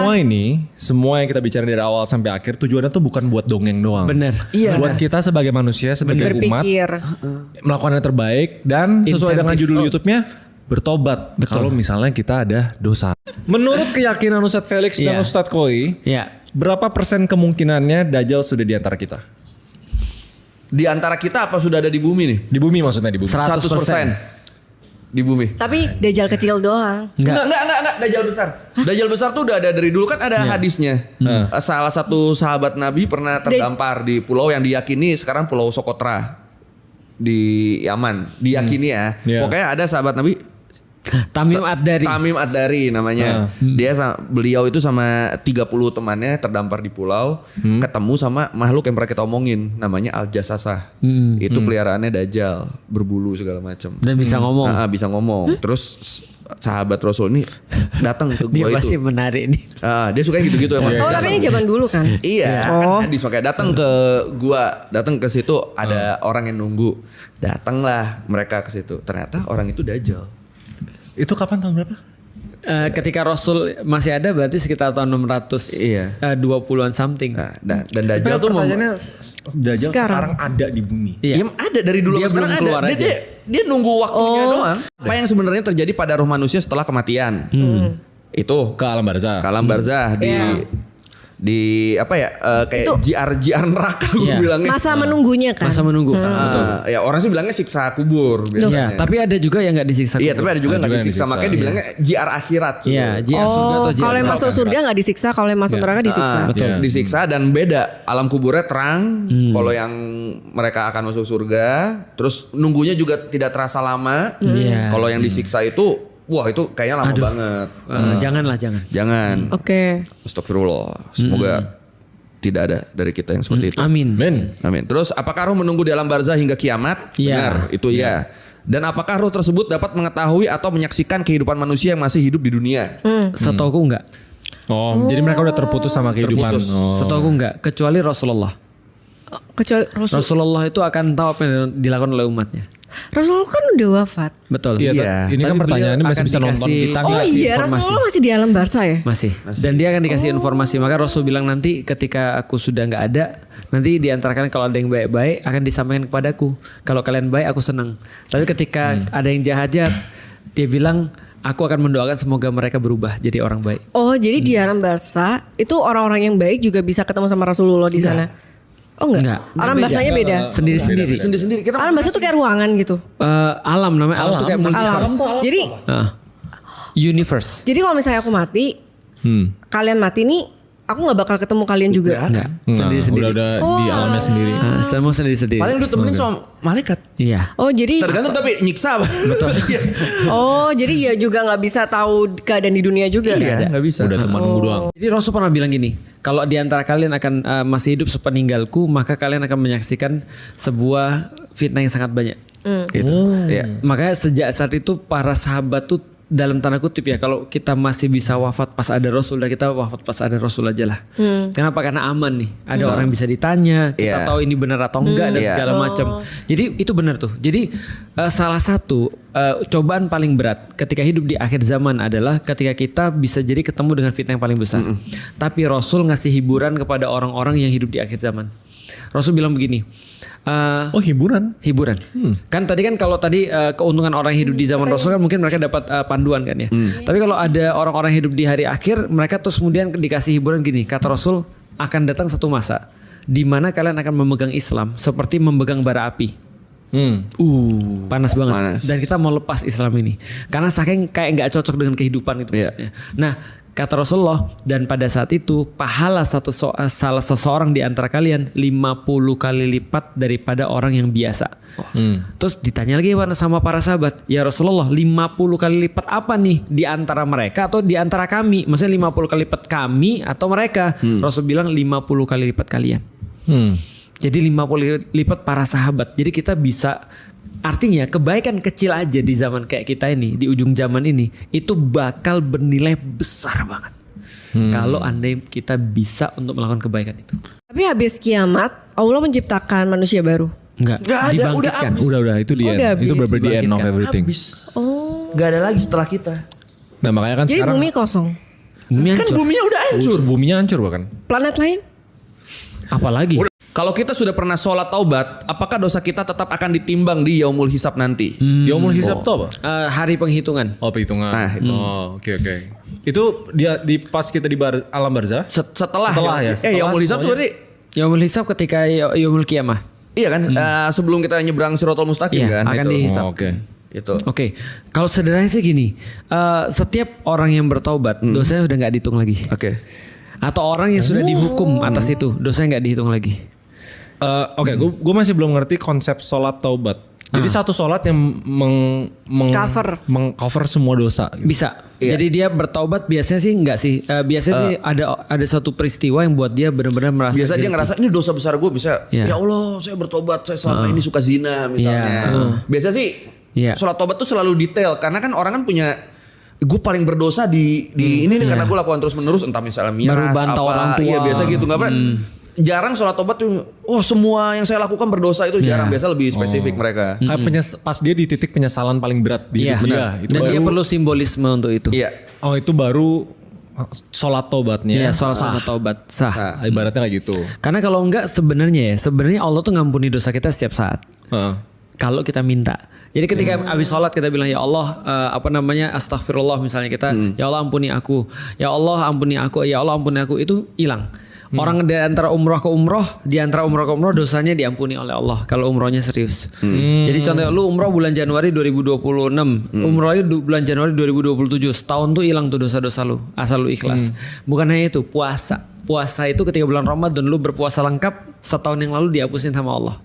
semua yang kita bicara dari awal sampai akhir tujuannya tuh bukan buat dongeng doang. Bener. Iya. Buat kita sebagai manusia, sebagai umat melakukan yang terbaik dan sesuai dengan judul YouTube-nya bertobat kalau misalnya kita ada dosa. Menurut keyakinan Ustadz Felix dan Ustadz Koi, berapa persen kemungkinannya Dajjal sudah di antara kita? Di antara kita apa sudah ada di bumi nih? Di bumi maksudnya di bumi. 100% di bumi. Tapi Dajjal kecil doang. Enggak, Dajjal besar. Dajjal besar tuh udah ada dari dulu kan ada hadisnya. Salah satu sahabat Nabi pernah terdampar di pulau yang diyakini sekarang Pulau Socotra di Yaman. Diyakini ya. Pokoknya ada sahabat Nabi Tamim Ad-Dari namanya. Beliau itu sama 30 temannya terdampar di pulau, ketemu sama makhluk yang pernah kita omongin namanya Al-Jasasah. Itu peliharaannya Dajjal, berbulu segala macam. Dan bisa ngomong. Bisa ngomong. Terus sahabat Rasul ini datang ke gua itu. Dia pasti menarik nih. Dia suka gitu-gitu emang. Tapi ini zaman dulu kan? Iya. Hadis makanya datang ke gua, datang ke situ ada orang yang nunggu. Datanglah mereka ke situ. Ternyata orang itu Dajjal. Itu kapan tahun berapa? Ketika Rasul masih ada berarti sekitar tahun 620-an something. Dan Dajjal tuh Dajjal sekarang ada di bumi. Iya, ada dari dulu dia sekarang belum keluar ada. Dia nunggu waktunya doang. Apa yang sebenarnya terjadi pada roh manusia setelah kematian? Itu ke alam barzah. di apa ya kayak jiar neraka gue bilangnya. Masa menunggunya kan. Masa menunggu. Ya orang sih bilangnya siksa kubur. Iya, tapi ada juga yang nggak disiksa. Iya, tapi ada juga nggak disiksa. Makanya dibilangnya jiar akhirat. Iya, jiar surga atau jiar. Kalau yang masuk surga nggak disiksa, kalau yang masuk neraka disiksa. Betul. Disiksa dan beda. Alam kuburnya terang. Kalau yang mereka akan masuk surga, terus nunggunya juga tidak terasa lama. Kalau yang disiksa itu wah itu kayaknya lama banget. Jangan. Oke. Astagfirullah. Semoga tidak ada dari kita yang seperti itu. Amin. Terus apakah roh menunggu di alam barzah hingga kiamat? Benar, itu ya. Dan apakah roh tersebut dapat mengetahui atau menyaksikan kehidupan manusia yang masih hidup di dunia? Setauku enggak. Jadi mereka udah terputus sama kehidupan. Setauku enggak, kecuali Rasulullah. Rasulullah itu akan tahu apa yang dilakukan oleh umatnya. Rasulullah kan udah wafat. Betul. Iya. Ini kan pertanyaannya masih bisa nonton kita. Rasulullah masih di alam barzah ya? Masih. Dan dia akan dikasih informasi. Maka Rasul bilang nanti ketika aku sudah nggak ada, nanti diantarakan kalau ada yang baik-baik akan disampaikan kepadaku. Kalau kalian baik aku senang. Tapi ketika ada yang jahat-jahat, dia bilang aku akan mendoakan semoga mereka berubah jadi orang baik. Jadi di alam barzah itu orang-orang yang baik juga bisa ketemu sama Rasulullah di sana. Oh enggak. Alam barzahnya beda. Sendiri-sendiri. Alam barzah tuh kayak ruangan gitu. Alam namanya. Alam tuh kayak multiverse. Jadi universe. Jadi kalau misalnya aku mati, kalian mati nih, aku nggak bakal ketemu kalian juga. Enggak. Sendiri-sendiri. Udah di alamnya sendiri. Semua sendiri-sendiri. Paling lu temenin sama malaikat. Iya. Oh jadi Tergantung tapi nyiksa apa? Betul. Oh jadi ya juga nggak bisa tahu keadaan di dunia juga. Iya, nggak bisa. Udah teman nunggu doang. Jadi Rasul pernah bilang gini, kalau di antara kalian akan masih hidup sepeninggalku, maka kalian akan menyaksikan sebuah fitnah yang sangat banyak. Gitu. Iya. Makanya sejak saat itu para sahabat tuh dalam tanda kutip ya, kalau kita masih bisa wafat pas ada Rasul, kita wafat pas ada Rasul aja lah. Kenapa? Karena aman nih. Ada orang bisa ditanya, kita tahu ini benar atau enggak dan segala macam. Jadi itu benar tuh. Jadi salah satu cobaan paling berat ketika hidup di akhir zaman adalah ketika kita bisa jadi ketemu dengan fitnah yang paling besar. Tapi Rasul ngasih hiburan kepada orang-orang yang hidup di akhir zaman. Rasul bilang begini. Hiburan. Kan tadi kan kalau tadi keuntungan orang yang hidup di zaman Rasul kan mungkin mereka dapat panduan kan ya. Tapi kalau ada orang-orang yang hidup di hari akhir, mereka terus kemudian dikasih hiburan gini. Kata Rasul, akan datang satu masa di mana kalian akan memegang Islam seperti memegang bara api. Panas banget. Dan kita mau lepas Islam ini karena saking kayak nggak cocok dengan kehidupan itu. Nah, kata Rasulullah, dan pada saat itu pahala salah seseorang di antara kalian 50 kali lipat daripada orang yang biasa. Terus ditanya lagi sama para sahabat, ya Rasulullah 50 kali lipat apa nih, di antara mereka atau di antara kami? Maksudnya 50 kali lipat kami atau mereka? Rasul bilang 50 kali lipat kalian. Jadi 50 lipat para sahabat. Jadi kita bisa, artinya kebaikan kecil aja di zaman kayak kita ini, di ujung zaman ini, itu bakal bernilai besar banget. Kalau andai kita bisa untuk melakukan kebaikan itu. Tapi habis kiamat, Allah menciptakan manusia baru. Enggak ada, dibangkitkan. Udah itu di end. Itu benar-benar di end of everything. Gak ada lagi setelah kita. Nah makanya kan jadi sekarang bumi kosong. Kan buminya udah hancur. Buminya hancur bahkan. Planet lain? Apalagi? Kalau kita sudah pernah sholat taubat, apakah dosa kita tetap akan ditimbang di yaumul hisab nanti? Yaumul hisab itu apa? Hari penghitungan. Oh penghitungan. Nah itu. Oke. Itu dia di pas kita di alam barzah. Setelah ya. Setelah yaumul hisab itu berarti? Yaumul hisab ketika yaumul kiamah. Iya kan, sebelum kita nyebrang Siratal Mustaqim kan. Akan dihisab. Oke. Kalau sederhananya sih gini, setiap orang yang bertaubat dosanya udah nggak dihitung lagi. Oke. Atau orang yang sudah dihukum atas itu dosanya nggak dihitung lagi. Gue masih belum ngerti konsep sholat taubat. Jadi satu sholat yang mengcover semua dosa. Gitu. Bisa. Jadi dia bertaubat biasanya sih enggak sih. Biasanya sih ada satu peristiwa yang buat dia benar-benar merasa. Biasa dia ngerasa ini dosa besar gue bisa. Ya Allah, saya bertobat, saya selama ini suka zina misalnya. Biasa sih sholat taubat tuh selalu detail karena kan orang kan punya, gue paling berdosa di ini nih karena gue lakukan terus menerus, entah misalnya miras apa. Orang tua. Iya biasa gitu, nggak pernah. Jarang sholat tobat tuh, semua yang saya lakukan berdosa itu jarang. Biasa lebih spesifik mereka. Kayak pas dia di titik penyesalan paling berat di hidup dia. Itu dan dia perlu simbolisme untuk itu. Iya. Itu baru sholat tobatnya. Iya, sholat tobat sah. Ibaratnya kayak gitu. Karena kalau enggak sebenarnya Allah tuh ngampuni dosa kita setiap saat. Kalau kita minta. Jadi ketika habis sholat kita bilang ya Allah astaghfirullah misalnya kita, ya Allah ampuni aku, ya Allah ampuni aku, ya Allah ampuni aku, itu hilang. Orang di antara umroh ke umroh, dosanya diampuni oleh Allah kalau umrohnya serius. Jadi contohnya lu umroh bulan Januari 2026, umrohnya bulan Januari 2027, setahun tuh hilang tuh dosa-dosa lu, asal lu ikhlas. Bukan hanya itu, puasa itu ketika bulan Ramadan lu berpuasa lengkap, setahun yang lalu dihapusin sama Allah.